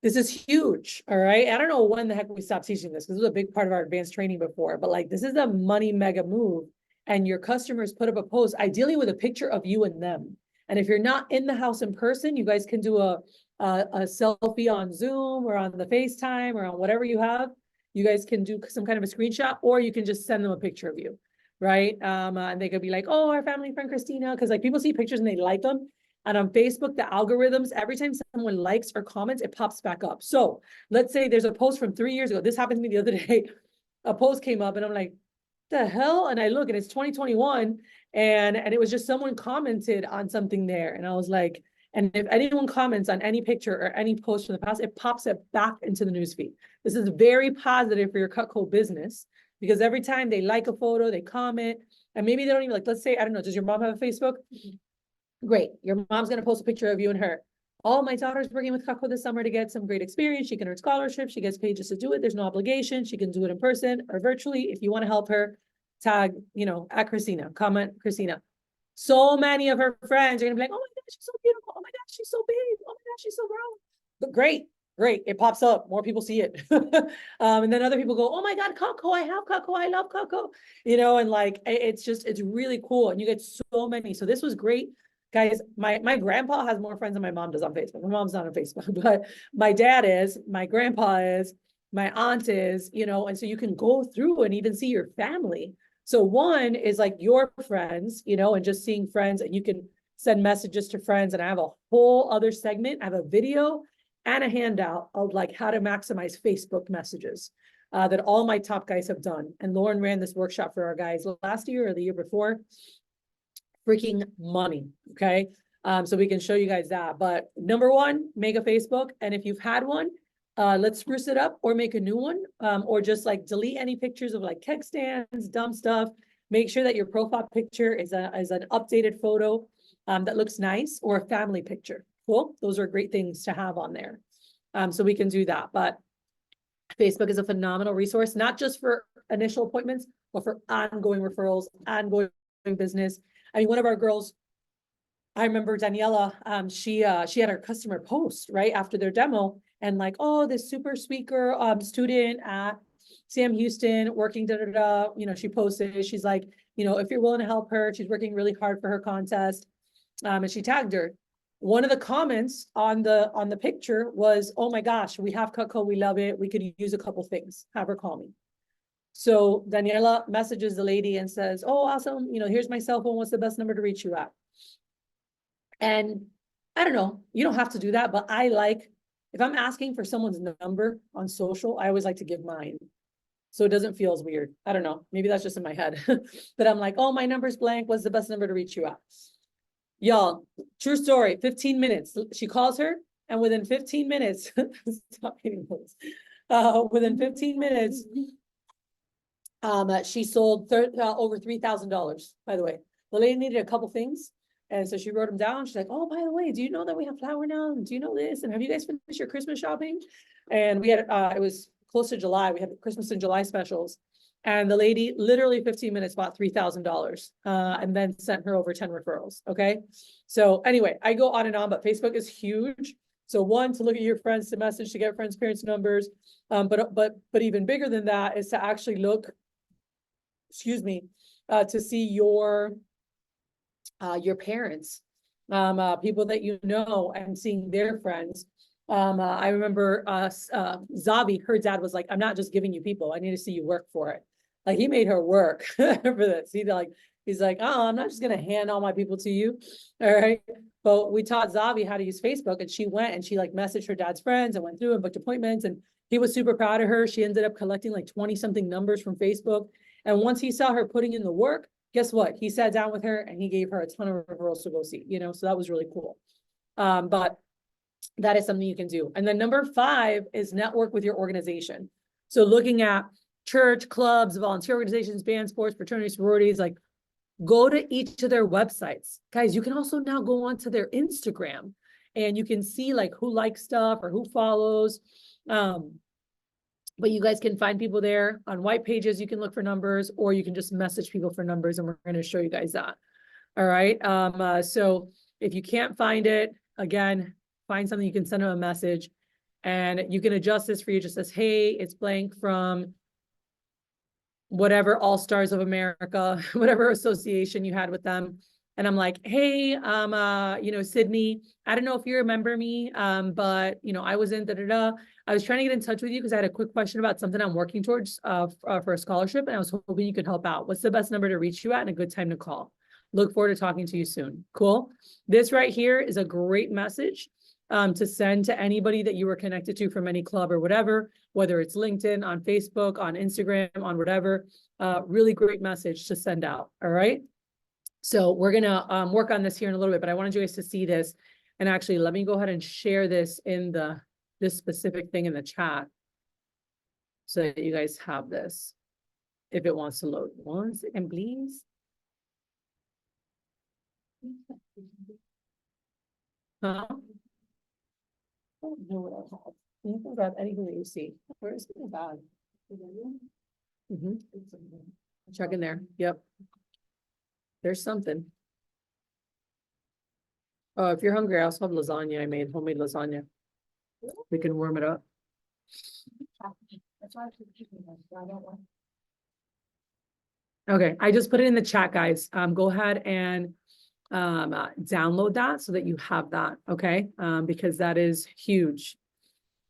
this is huge, all right? I don't know when the heck we stopped teaching this, because it was a big part of our advanced training before, but like, this is a money mega move. And your customers put up a post, ideally with a picture of you and them. And if you're not in the house in person, you guys can do a selfie on Zoom or on the FaceTime or on whatever you have. You guys can do some kind of a screenshot, or you can just send them a picture of you, right? And they could be like, oh, our family friend Christina, because like people see pictures and they like them. And on Facebook, the algorithms, every time someone likes or comments, it pops back up. So let's say there's a post from 3 years ago. This happened to me the other day. A post came up and I'm like, the hell? And I look and it's 2021 and it was just someone commented on something there. And I was like, and if anyone comments on any picture or any post from the past, it pops it back into the newsfeed. This is very positive for your Cutco business, because every time they like a photo, they comment, and maybe they don't even like, let's say, I don't know, does your mom have a Facebook? Great. Your mom's going to post a picture of you and her. Oh, my daughter's working with Cutco this summer to get some great experience. She can earn scholarships. She gets paid just to do it. There's no obligation. She can do it in person or virtually. If you want to help her, tag, you know, at Christina, comment Christina. So many of her friends are going to be like, oh my God, she's so beautiful. Oh my God, she's so big. Oh my God, she's so grown. But great. Great. It pops up. More people see it. And then other people go, oh my God, Cutco. I have Cutco. I love Cutco. You know, and like, it's just, it's really cool. And you get so many. So this was great. Guys, my grandpa has more friends than my mom does on Facebook. My mom's not on Facebook, but my dad is, my grandpa is, my aunt is, you know, and so you can go through and even see your family. So one is like your friends, you know, and just seeing friends, and you can send messages to friends. And I have a whole other segment. I have a video and a handout of like how to maximize Facebook messages that all my top guys have done. And Lauren ran this workshop for our guys last year or the year before. Freaking money. Okay. So we can show you guys that. But number one, make a Facebook. And if you've had one, let's spruce it up or make a new one, or just like delete any pictures of like keg stands, dumb stuff. Make sure that your profile picture is an updated photo that looks nice, or a family picture. Cool. Those are great things to have on there. So we can do that. But Facebook is a phenomenal resource, not just for initial appointments, but for ongoing referrals, ongoing business. I mean, one of our girls, I remember Daniela, she had her customer post right after their demo, and like, oh, this super sweet girl, student at Sam Houston working, you know, she posted, she's like, you know, if you're willing to help her, she's working really hard for her contest. And she tagged her. One of the comments on the picture was, oh my gosh, we have Cutco, we love it. We could use a couple things. Have her call me. So Daniela messages the lady and says, oh, awesome. You know, here's my cell phone. What's the best number to reach you at? And I don't know, you don't have to do that, but I like, if I'm asking for someone's number on social, I always like to give mine. So it doesn't feel as weird. I don't know. Maybe that's just in my head, but I'm like, oh, my number's blank. What's the best number to reach you at? Y'all, true story, 15 minutes. She calls her, and within 15 minutes, stop hitting those. Within 15 minutes, she sold over $3,000, by the way. The lady needed a couple things. And so she wrote them down. She's like, oh, by the way, do you know that we have flour now? And do you know this? And have you guys finished your Christmas shopping? And we had, it was close to July. We had Christmas and July specials. And the lady literally 15 minutes bought $3,000 and then sent her over 10 referrals. Okay. So anyway, I go on and on, but Facebook is huge. So one, to look at your friends, to message, to get friends' parents' numbers. But even bigger than that is to actually look, excuse me, to see your parents, people that you know, and seeing their friends. I remember Zavi, her dad was like, I'm not just giving you people, I need to see you work for it. Like, he made her work for this. He's like, oh, I'm not just gonna hand all my people to you. All right. But we taught Zavi how to use Facebook, and she went and she like messaged her dad's friends and went through and booked appointments, and he was super proud of her. She ended up collecting like 20 something numbers from Facebook. And once he saw her putting in the work, guess what? He sat down with her and he gave her a ton of referrals to go see, you know, so that was really cool. But that is something you can do. And then number 5 is network with your organization. So looking at church, clubs, volunteer organizations, band, sports, fraternities, sororities, like go to each of their websites. Guys, you can also now go onto their Instagram and you can see like who likes stuff or who follows. But you guys can find people there on white pages. You can look for numbers, or you can just message people for numbers, and we're going to show you guys that. All right. So if you can't find it, again, find something, you can send them a message, and you can adjust this for you. Just says, hey, it's blank from whatever All Stars of America, whatever association you had with them. And I'm like, hey, Sydney, I don't know if you remember me, but, I was in da-da-da. I was trying to get in touch with you because I had a quick question about something I'm working towards for a scholarship, and I was hoping you could help out. What's the best number to reach you at and a good time to call? Look forward to talking to you soon. Cool. This right here is a great message to send to anybody that you were connected to from any club or whatever, whether it's LinkedIn, on Facebook, on Instagram, on whatever. Really great message to send out. All right. So we're going to work on this here in a little bit, but I wanted you guys to see this. And actually, let me go ahead and share this in this specific thing in the chat so that you guys have this if it wants to load. 1 second, please. Huh? I don't know what I have. You can grab anything that you see. Where is my bag? Check in there. Yep. There's something. Oh, if you're hungry, I also have lasagna. I made homemade lasagna. We can warm it up. Okay, I just put it in the chat, guys. Go ahead and download that so that you have that, okay? Because that is huge.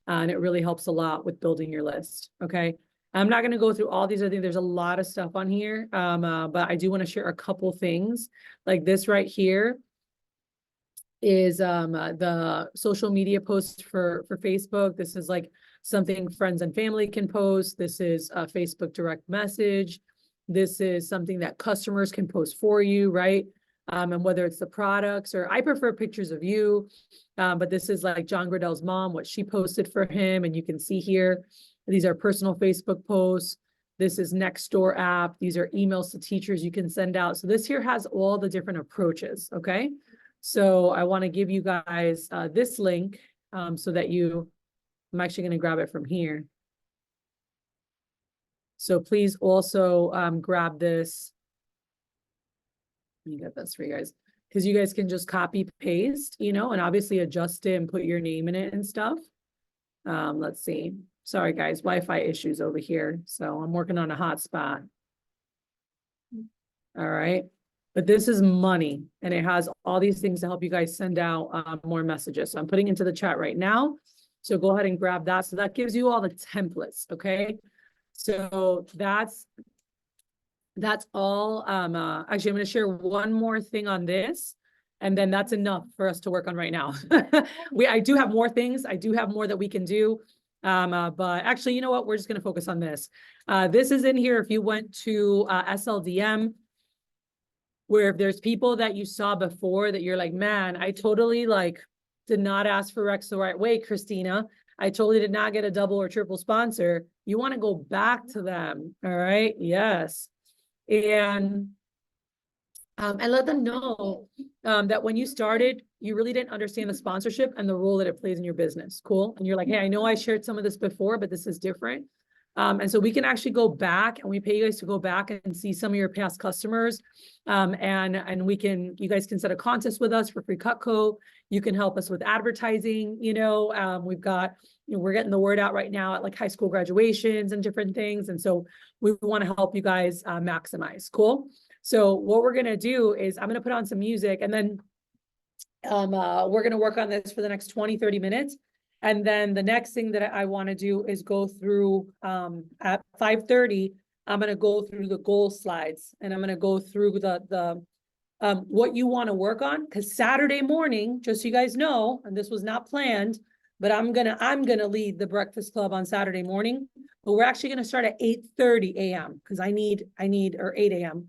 And it really helps a lot with building your list, okay? I'm not going to go through all these. I think there's a lot of stuff on here, but I do want to share a couple things. Like this right here is the social media post for Facebook. This is like something friends and family can post. This is a Facebook direct message. This is something that customers can post for you, right? And whether it's the products, or I prefer pictures of you, but this is like John Gradell's mom, what she posted for him. And you can see here, these are personal Facebook posts. This is Nextdoor app. These are emails to teachers you can send out. So this here has all the different approaches, okay? So I want to give you guys this link so that I'm actually going to grab it from here. So please also grab this. Let me get this for you guys, because you guys can just copy paste, and obviously adjust it and put your name in it and stuff. Let's see. Sorry, guys, Wi-Fi issues over here. So I'm working on a hotspot. All right. But this is money, and it has all these things to help you guys send out more messages. So I'm putting into the chat right now. So go ahead and grab that. So that gives you all the templates. Okay. So that's all. Actually, I'm going to share one more thing on this, and then that's enough for us to work on right now. I do have more things. I do have more that we can do. But actually, you know what? We're just going to focus on this. This is in here. If you went to SLDM, where if there's people that you saw before that you're like, man, I totally did not ask for Rex the right way, Christina. I totally did not get a double or triple sponsor. You want to go back to them. All right. Yes. And let them know that when you started, you really didn't understand the sponsorship and the role that it plays in your business. Cool. And you're like, hey, I know I shared some of this before, but this is different. And so we can actually go back, and we pay you guys to go back and see some of your past customers. And you guys can set a contest with us for free Cutco. You can help us with advertising. We've got, we're getting the word out right now at high school graduations and different things. And so we want to help you guys maximize. Cool. So what we're going to do is I'm going to put on some music, and then we're going to work on this for the next 20-30 minutes. And then the next thing that I want to do is go through at 5:30, I'm going to go through the goal slides, and I'm going to go through the what you want to work on. Because Saturday morning, just so you guys know, and this was not planned, but I'm gonna lead the Breakfast Club on Saturday morning. But we're actually going to start at 8:30 a.m. because I need or 8 a.m.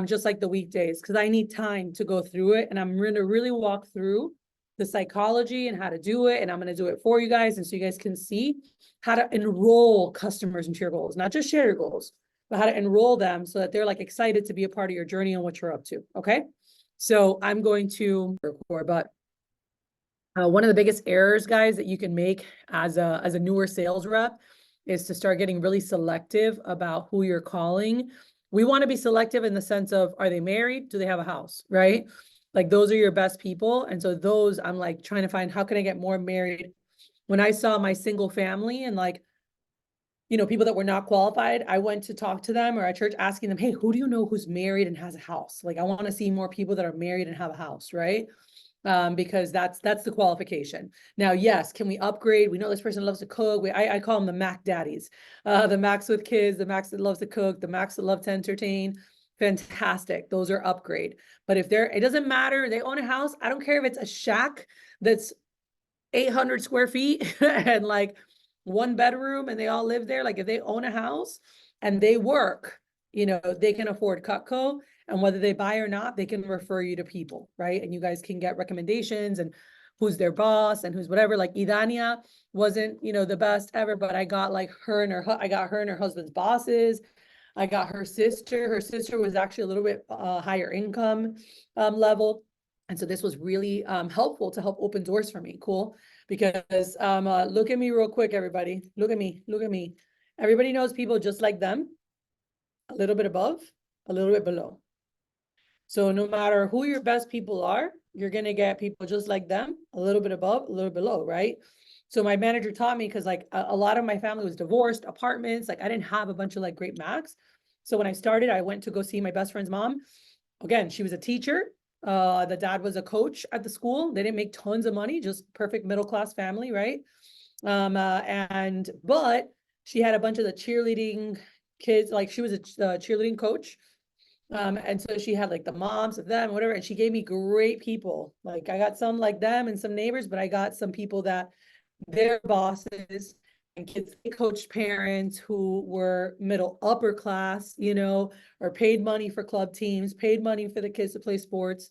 Just like the weekdays, because I need time to go through it, and I'm going to really walk through the psychology and how to do it. And I'm going to do it for you guys. And so you guys can see how to enroll customers into your goals, not just share your goals, but how to enroll them so that they're excited to be a part of your journey and what you're up to. Okay. So I'm going to record, but One of the biggest errors, guys, that you can make as a newer sales rep is to start getting really selective about who you're calling. We want to be selective in the sense of, are they married? Do they have a house? Right? Like those are your best people. And so those, I'm like trying to find, how can I get more married? When I saw my single family and like, people that were not qualified, I went to talk to them or at church asking them, hey, who do you know who's married and has a house? Like, I want to see more people that are married and have a house, right? Because that's the qualification. Now, yes, can we upgrade? We know this person loves to cook. I call them the Mac daddies, the Macs with kids, the Macs that loves to cook, the Macs that love to entertain. Fantastic. Those are upgrade. But if it doesn't matter, they own a house. I don't care if it's a shack that's 800 square feet and like one bedroom and they all live there. Like if they own a house and they work, they can afford Cutco, and whether they buy or not, they can refer you to people, right? And you guys can get recommendations and who's their boss and who's whatever. Like Idania wasn't, the best ever, but I got like I got her and her husband's bosses. I got her sister. Her sister was actually a little bit higher income level. And so this was really helpful to help open doors for me. Cool. Because look at me real quick, everybody. Look at me. Look at me. Everybody knows people just like them, a little bit above, a little bit below. So no matter who your best people are, you're going to get people just like them, a little bit above, a little below, right? So my manager taught me, because like a lot of my family was divorced, apartments, like I didn't have a bunch of like great max. So when I started, I went to go see my best friend's mom. Again, she was a teacher. The dad was a coach at the school. They didn't make tons of money, just perfect middle-class family, right? But she had a bunch of the cheerleading kids, like she was a cheerleading coach. And so she had like the moms of them, whatever, and she gave me great people. Like I got some like them and some neighbors, but I got some people that their bosses and kids, they coached parents who were middle upper class, or paid money for club teams, paid money for the kids to play sports.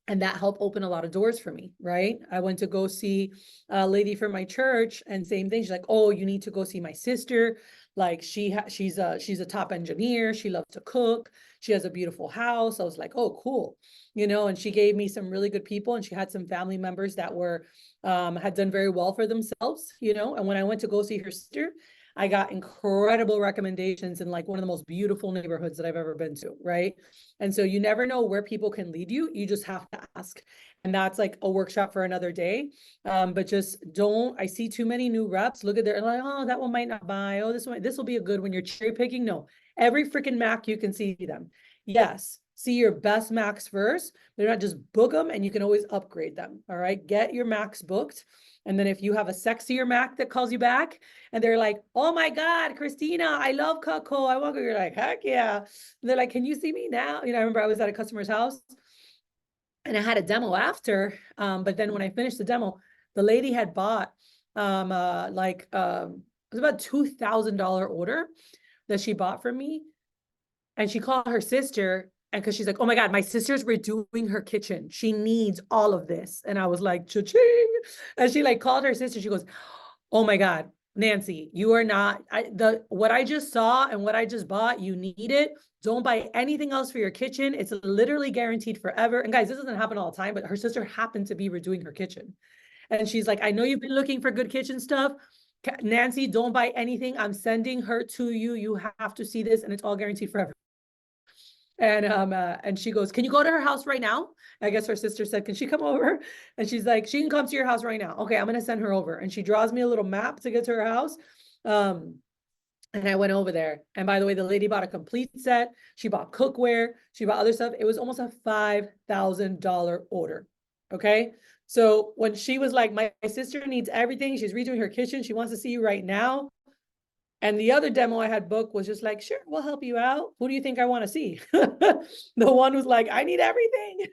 And that helped open a lot of doors for me, right? I went to go see a lady from my church, and same thing. She's like, "Oh, you need to go see my sister. Like she's a top engineer. She loves to cook. She has a beautiful house." I was like, "Oh, cool," And she gave me some really good people, and she had some family members that were had done very well for themselves, And when I went to go see her sister, I got incredible recommendations in like one of the most beautiful neighborhoods that I've ever been to, right? And so you never know where people can lead you. You just have to ask. And that's like a workshop for another day. But just don't, I see too many new reps. Look at their, like, oh, that one might not buy. Oh, this will be a good one. You're cherry picking. No, every freaking Mac, you can see them. Yes. See your best Macs first. They're not just book them, and you can always upgrade them. All right. Get your Macs booked. And then if you have a sexier Mac that calls you back and they're like, oh my God, Christina, I love Cutco. I want to go. You're like, heck yeah. And they're like, can you see me now? I remember I was at a customer's house and I had a demo after. But then when I finished the demo, the lady had bought it was about $2,000 order that she bought from me. And she called her sister, and because she's like, oh my God, my sister's redoing her kitchen. She needs all of this. And I was like, cha-ching. And she like called her sister. She goes, oh my God, Nancy, you are not, what I just saw and what I just bought, you need it. Don't buy anything else for your kitchen. It's literally guaranteed forever. And guys, this doesn't happen all the time, but her sister happened to be redoing her kitchen. And she's like, I know you've been looking for good kitchen stuff. Nancy, don't buy anything. I'm sending her to you. You have to see this, and it's all guaranteed forever. And she goes, can you go to her house right now? I guess her sister said, can she come over? And she's like, she can come to your house right now. Okay, I'm gonna send her over. And she draws me a little map to get to her house. And I went over there. And by the way, the lady bought a complete set. She bought cookware. She bought other stuff. It was almost a $5,000 order. Okay. So when she was like, my sister needs everything. She's redoing her kitchen. She wants to see you right now. And the other demo I had booked was just like, sure, we'll help you out. Who do you think I want to see? The one was like, I need everything.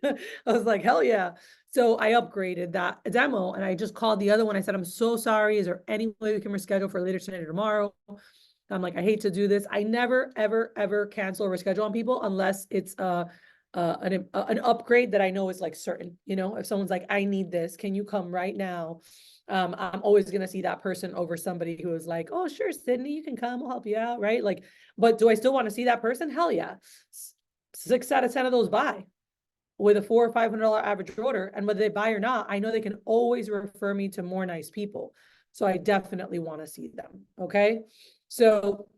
I was like, hell yeah. So I upgraded that demo, and I just called the other one. I said, I'm so sorry. Is there any way we can reschedule for later tonight or tomorrow? I'm like, I hate to do this. I never, ever, ever cancel or reschedule on people unless it's an upgrade that I know is like certain. If someone's like, I need this, can you come right now? I'm always going to see that person over somebody who is like, oh, sure, Sydney, you can come, we'll help you out, right? Like, but do I still want to see that person? Hell yeah. 6 out of 10 of those buy. with a $400 or $500 average order, and whether they buy or not, I know they can always refer me to more nice people. So I definitely want to see them. Okay. So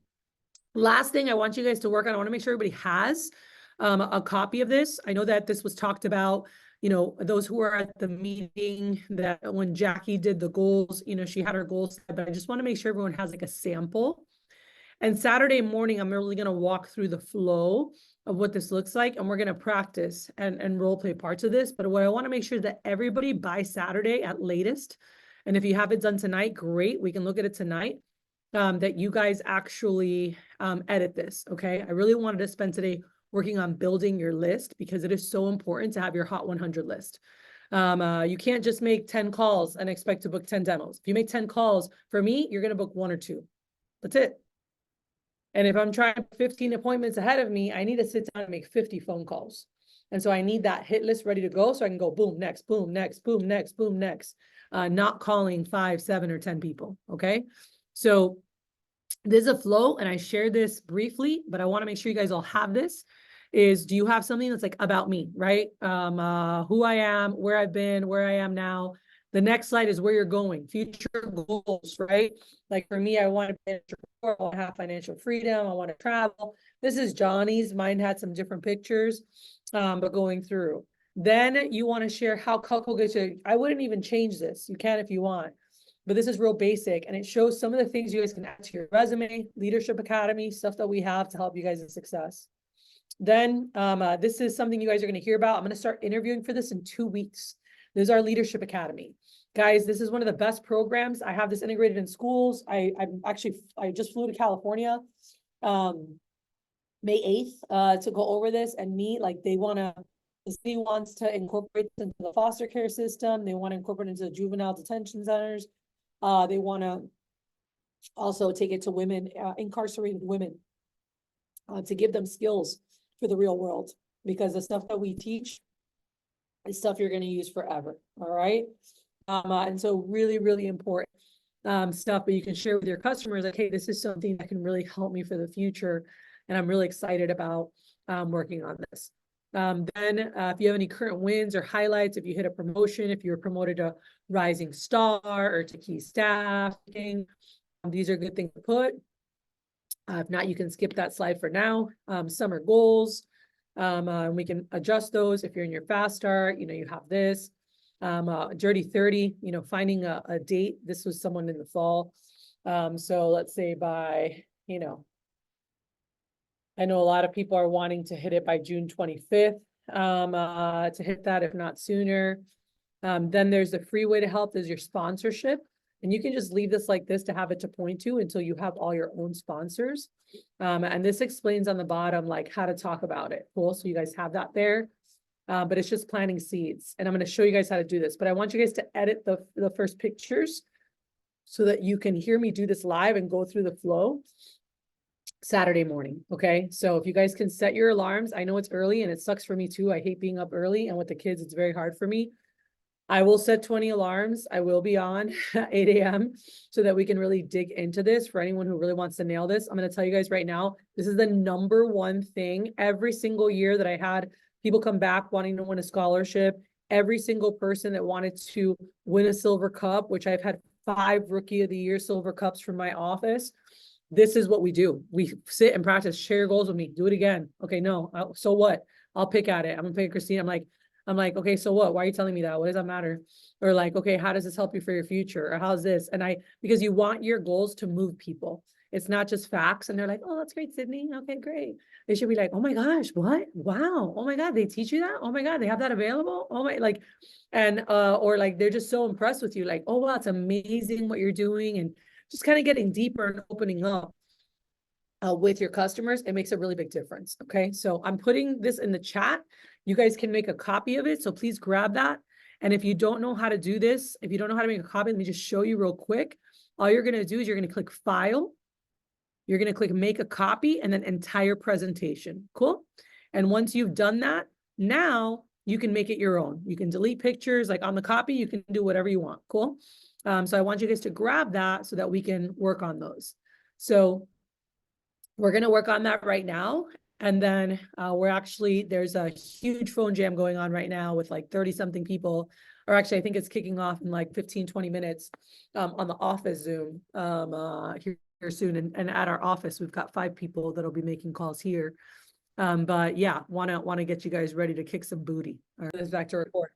last thing I want you guys to work on, I want to make sure everybody has a copy of this. I know that this was talked about, those who were at the meeting, that when Jackie did the goals, she had her goals, but I just want to make sure everyone has like a sample. And Saturday morning, I'm really going to walk through the flow of what this looks like, and we're going to practice and role play parts of this. But what I want to make sure that everybody by Saturday at latest, and if you have it done tonight, great, we can look at it tonight, that you guys actually edit this, okay? I really wanted to spend today working on building your list, because it is so important to have your Hot 100 list. You can't just make 10 calls and expect to book 10 demos. If you make 10 calls, for me, you're going to book 1 or 2. That's it. And if I'm trying 15 appointments ahead of me, I need to sit down and make 50 phone calls. And so I need that hit list ready to go so I can go boom, next, boom, next, boom, next, boom, next. Not calling 5, 7, or 10 people, okay? So there's a flow, and I shared this briefly, but I want to make sure you guys all have this. Do you have something that's like about me, right? Who I am, where I've been, where I am now. The next slide is where you're going, future goals, right? Like for me, I want to have financial freedom. I want to travel. This is Johnny's. Mine had some different pictures, but going through. Then you want to share how Calco gets you. I wouldn't even change this. You can if you want, but this is real basic, and it shows some of the things you guys can add to your resume, Leadership Academy, stuff that we have to help you guys in success. Then this is something you guys are going to hear about. I'm going to start interviewing for this in 2 weeks. This is our Leadership Academy. Guys, this is one of the best programs. I have this integrated in schools. I just flew to California May 8th to go over this and meet. Like the city wants to incorporate this into the foster care system. They want to incorporate it into the juvenile detention centers. They want to also take it to women, incarcerated women, to give them skills for the real world, because the stuff that we teach is stuff you're going to use forever. All right. And so really, really important stuff, but you can share with your customers, like, hey, this is something that can really help me for the future. And I'm really excited about working on this. Then if you have any current wins or highlights, if you hit a promotion, if you're promoted to rising star or to key staff, these are good things to put. If not, you can skip that slide for now. Summer goals, we can adjust those. If you're in your fast start, you have this. Dirty 30, finding a date. This was someone in the fall. So let's say by, I know a lot of people are wanting to hit it by June 25th, to hit that, if not sooner. Then there's the free way to help is your sponsorship. And you can just leave this like this to have it to point to until you have all your own sponsors. And this explains on the bottom, like how to talk about it. Cool. So you guys have that there. But it's just planting seeds. And I'm going to show you guys how to do this. But I want you guys to edit the first pictures so that you can hear me do this live and go through the flow Saturday morning. Okay. So if you guys can set your alarms, I know it's early and it sucks for me too. I hate being up early, and with the kids, it's very hard for me. I will set 20 alarms. I will be on at 8 a.m. so that we can really dig into this. For anyone who really wants to nail this, I'm going to tell you guys right now, this is the #1 thing. Every single year that I had people come back wanting to win a scholarship, every single person that wanted to win a silver cup, which I've had 5 Rookie of the Year silver cups from my office. This is what we do. We sit and practice, share your goals with me, do it again. Okay, no, so what? I'll pick at it. I'm gonna pick Christine. I'm like, okay, so what? Why are you telling me that? What does that matter? Or like, okay, how does this help you for your future? Or how's this? And because you want your goals to move people. It's not just facts. And they're like, oh, that's great, Sydney. Okay, great. They should be like, oh my gosh, what? Wow. Oh my God, they teach you that? Oh my God, they have that available? Oh my, like, and, or like, they're just so impressed with you. Like, oh, wow, it's amazing what you're doing. And just kind of getting deeper and opening up with your customers. It makes a really big difference. Okay. So I'm putting this in the chat. You guys can make a copy of it. So please grab that. And if you don't know how to do this, if you don't know how to make a copy, let me just show you real quick. All you're going to do is you're going to click File. You're going to click Make a Copy, and then Entire Presentation. Cool. And once you've done that, now you can make it your own. You can delete pictures. Like on the copy, you can do whatever you want. Cool. So I want you guys to grab that so that we can work on those. So we're going to work on that right now. And then there's a huge phone jam going on right now with like 30 something people, or actually, I think it's kicking off in like 15, 20 minutes on the office Zoom here soon. And at our office, we've got 5 people that'll be making calls here. But yeah, wanna get you guys ready to kick some booty. All right, let's back to report.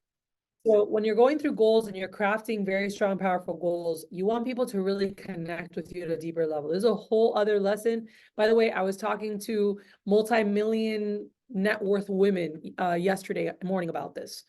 So when you're going through goals and you're crafting very strong, powerful goals, you want people to really connect with you at a deeper level. There's a whole other lesson. By the way, I was talking to multi-million net worth women yesterday morning about this.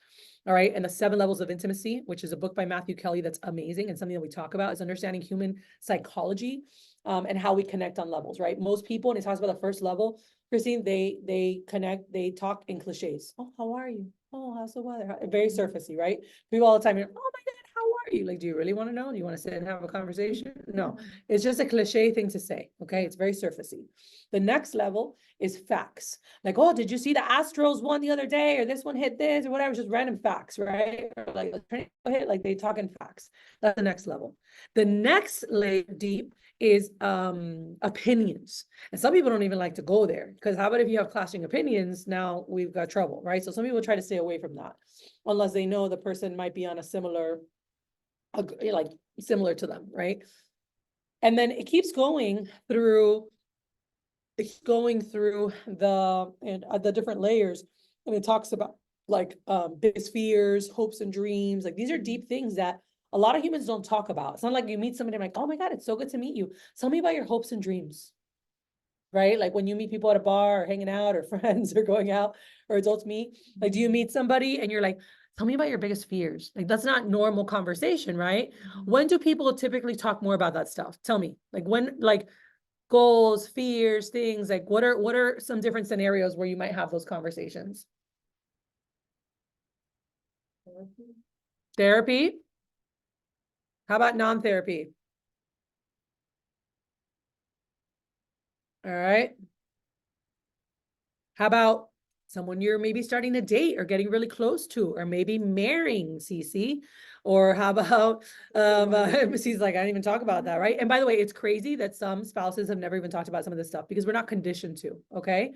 All right. And the 7 levels of intimacy, which is a book by Matthew Kelly that's amazing. And something that we talk about is understanding human psychology and how we connect on levels, right? Most people, and it talks about the first level, Christine, they connect, they talk in cliches. Oh, how are you? Oh, how's the weather? Very surfacey, right? People all the time, you're, oh my God, how are you? Like, do you really want to know? Do you want to sit and have a conversation? No, it's just a cliche thing to say. Okay. It's very surfacey. The next level is facts. Like, oh, did you see the Astros won the other day? Or this one hit this or whatever, just random facts, right? Or like they talk in facts. That's the next level. The next layer deep is opinions. And some people don't even like to go there, because how about if you have clashing opinions? Now we've got trouble, right? So some people try to stay away from that unless they know the person might be on a similar, like similar to them, right? And then it keeps going through the different layers, and it talks about like biggest fears, hopes and dreams. Like these are deep things that a lot of humans don't talk about. It's not like you meet somebody, I'm like, oh my God, it's so good to meet you. Tell me about your hopes and dreams, right? Like when you meet people at a bar or hanging out or friends or going out or adults meet, like, do you meet somebody and you're like, tell me about your biggest fears? Like that's not normal conversation, right? When do people typically talk more about that stuff? Tell me, like when, like goals, fears, things, like what are some different scenarios where you might have those conversations? Therapy? How about non-therapy? All right. How about someone you're maybe starting to date or getting really close to, or maybe marrying, Cece? Or how about, she's like, I didn't even talk about that, right? And by the way, it's crazy that some spouses have never even talked about some of this stuff because we're not conditioned to, okay?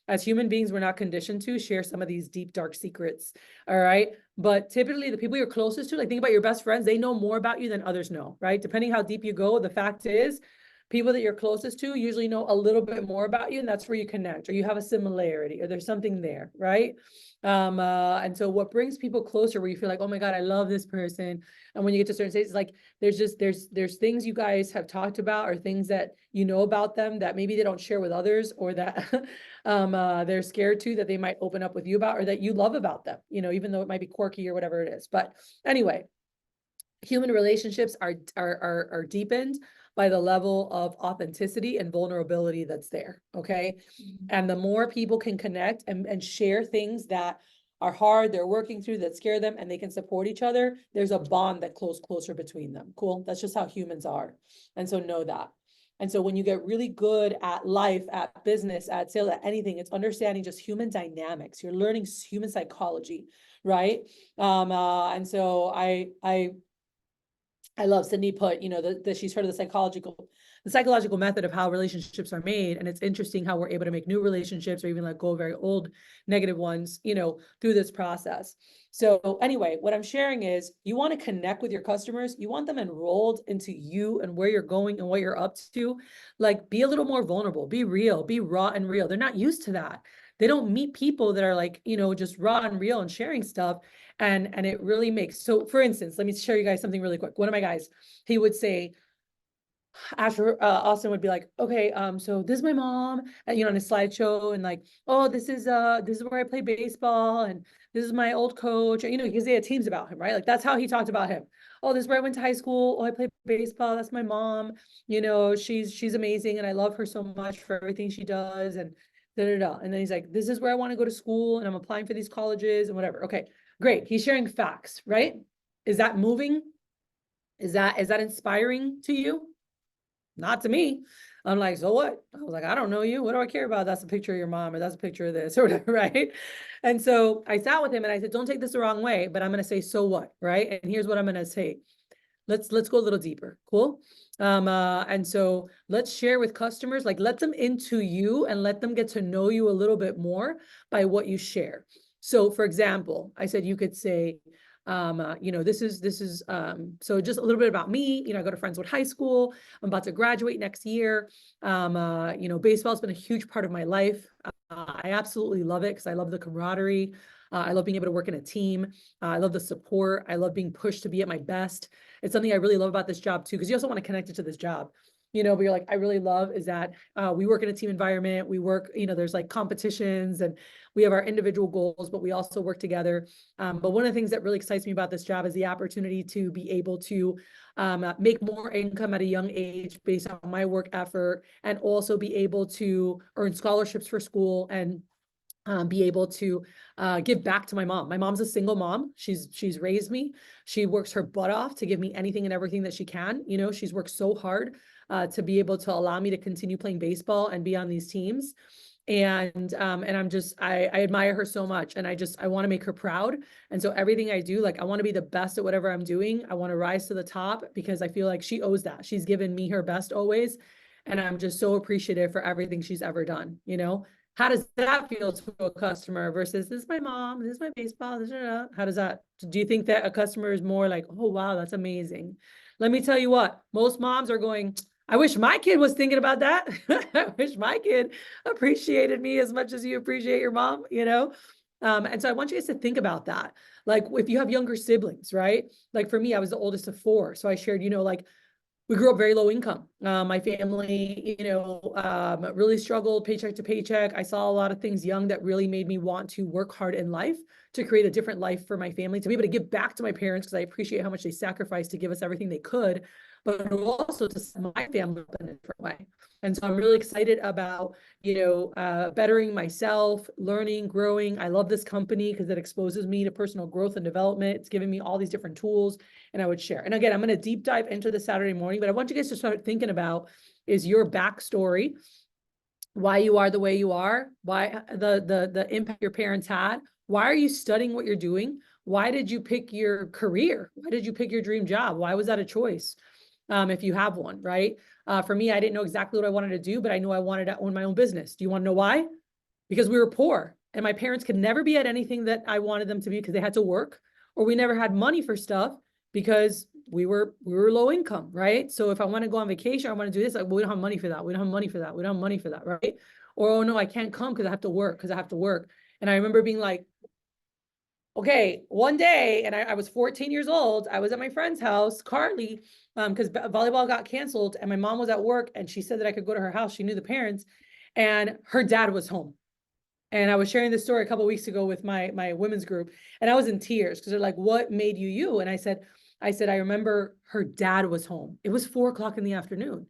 As human beings, we're not conditioned to share some of these deep, dark secrets, all right? But typically the people you're closest to, like think about your best friends, they know more about you than others know, right? Depending how deep you go, the fact is, people that you're closest to usually know a little bit more about you, and that's where you connect, or you have a similarity, or there's something there, right? And so what brings people closer where you feel like, oh my God, I love this person. And when you get to certain stages, like there's things you guys have talked about, or things that you know about them that maybe they don't share with others, or that they're scared to, that they might open up with you about, or that you love about them, you know, even though it might be quirky or whatever it is. But anyway, human relationships are deepened by the level of authenticity and vulnerability that's there, okay? And the more people can connect and share things that are hard, they're working through, that scare them, and they can support each other, there's a bond that grows closer between them. Cool? That's just how humans are. And so know that. And so when you get really good at life, at business, at sales, at anything, it's understanding just human dynamics. You're learning human psychology, right? And so I love Cindy put, you know, that she's heard of the psychological method of how relationships are made. And it's interesting how we're able to make new relationships, or even let go of very old negative ones, you know, through this process. So anyway, what I'm sharing is you want to connect with your customers. You want them enrolled into you and where you're going and what you're up to. Like, be a little more vulnerable, be real, be raw and real. They're not used to that. They don't meet people that are like, you know, just raw and real and sharing stuff. And it really makes, so for instance, let me show you guys something really quick. One of my guys, he would say, after Austin would be like, okay, so this is my mom, and you know, on a slideshow, and like, oh, this is where I play baseball, and this is my old coach, you know, because they had teams about him, right? Like that's how he talked about him. Oh, this is where I went to high school. Oh, I played baseball. That's my mom. You know, she's amazing, and I love her so much for everything she does, and da da da. And then he's like, this is where I want to go to school, and I'm applying for these colleges and whatever. Okay, great. He's sharing facts, right? Is that moving? Is that inspiring to you? Not to me. I'm like, so what? I was like, I don't know you. What do I care about? That's a picture of your mom, or that's a picture of this, or whatever, right? And so I sat with him and I said, don't take this the wrong way, but I'm going to say, so what, right? And here's what I'm going to say. let's go a little deeper. Cool. And so let's share with customers, like let them into you and let them get to know you a little bit more by what you share. So for example, I said you could say, this is so just a little bit about me. I go to Friendswood High School. I'm about to graduate next year. Baseball's been a huge part of my life. I absolutely love it because I love the camaraderie. I love being able to work in a team. I love the support. I love being pushed to be at my best. It's something I really love about this job too, because you also want to connect it to this job. But you're like, I really love is that we work in a team environment. We work, there's like competitions and we have our individual goals, but we also work together. But one of the things that really excites me about this job is the opportunity to be able to make more income at a young age based on my work effort, and also be able to earn scholarships for school and be able to give back to my mom. My mom's a single mom. She's raised me. She works her butt off to give me anything and everything that she can. She's worked so hard to be able to allow me to continue playing baseball and be on these teams. And I admire her so much, and I want to make her proud. And so everything I do, like I want to be the best at whatever I'm doing. I want to rise to the top because I feel like she owes that. She's given me her best always. And I'm just so appreciative for everything she's ever done. How does that feel to a customer versus this is my mom, this is my baseball, how does that, do you think that a customer is more like, oh, wow, that's amazing? Let me tell you what, most moms are going, I wish my kid was thinking about that. I wish my kid appreciated me as much as you appreciate your mom, And so I want you guys to think about that. Like if you have younger siblings, right? Like for me, I was the oldest of four. So I shared, like we grew up very low income. My family, really struggled paycheck to paycheck. I saw a lot of things young that really made me want to work hard in life to create a different life for my family, to be able to give back to my parents because I appreciate how much they sacrificed to give us everything they could, but also to set my family up in a different way. And so I'm really excited about, bettering myself, learning, growing. I love this company because it exposes me to personal growth and development. It's giving me all these different tools, and I would share. And again, I'm going to deep dive into the Saturday morning, but I want you guys to start thinking about is your backstory, why you are the way you are, why the impact your parents had. Why are you studying what you're doing? Why did you pick your career? Why did you pick your dream job? Why was that a choice? If you have one, right? For me, I didn't know exactly what I wanted to do, but I knew I wanted to own my own business. Do you want to know why? Because we were poor and my parents could never be at anything that I wanted them to be because they had to work, or we never had money for stuff because we were low income, right? So if I want to go on vacation, I want to do this, like, well, we don't have money for that. We don't have money for that. We don't have money for that, right? Or, oh no, I can't come because I have to work, And I remember being like, okay, one day, and I was 14 years old, I was at my friend's house, Carly, because volleyball got canceled and my mom was at work and she said that I could go to her house. She knew the parents and her dad was home. And I was sharing this story a couple of weeks ago with my women's group, and I was in tears because they're like, what made you you? And I said, I remember her dad was home. It was 4 o'clock in the afternoon.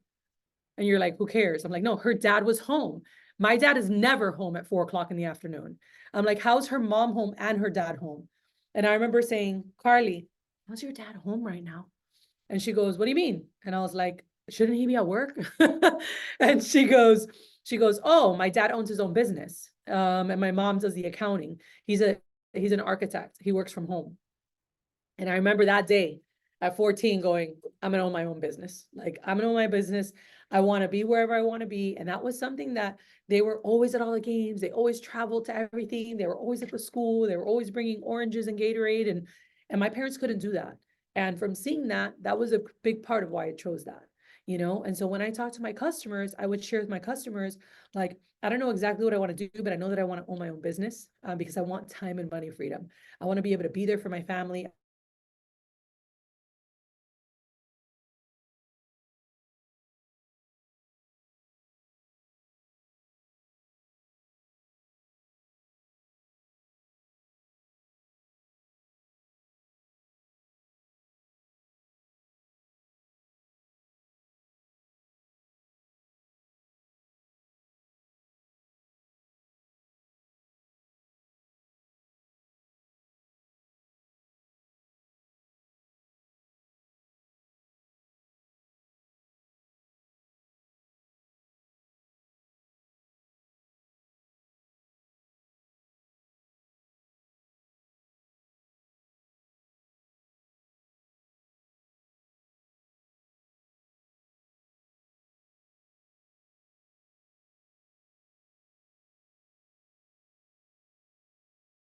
And you're like, who cares? I'm like, no, her dad was home. My dad is never home at 4 o'clock in the afternoon. I'm like, how's her mom home and her dad home? And I remember saying, Carly, how's your dad home right now? And she goes, what do you mean? And I was like, shouldn't he be at work? And she goes, oh, my dad owns his own business. And my mom does the accounting. He's an architect. He works from home. And I remember that day at 14 going, I'm gonna own my own business. Like I'm gonna own my business. I want to be wherever I want to be. And that was something that they were always at all the games. They always traveled to everything. They were always at the school. They were always bringing oranges and Gatorade. And my parents couldn't do that. And from seeing that, that was a big part of why I chose that, And so when I talk to my customers, I would share with my customers, like, I don't know exactly what I want to do, but I know that I want to own my own business because I want time and money freedom. I want to be able to be there for my family.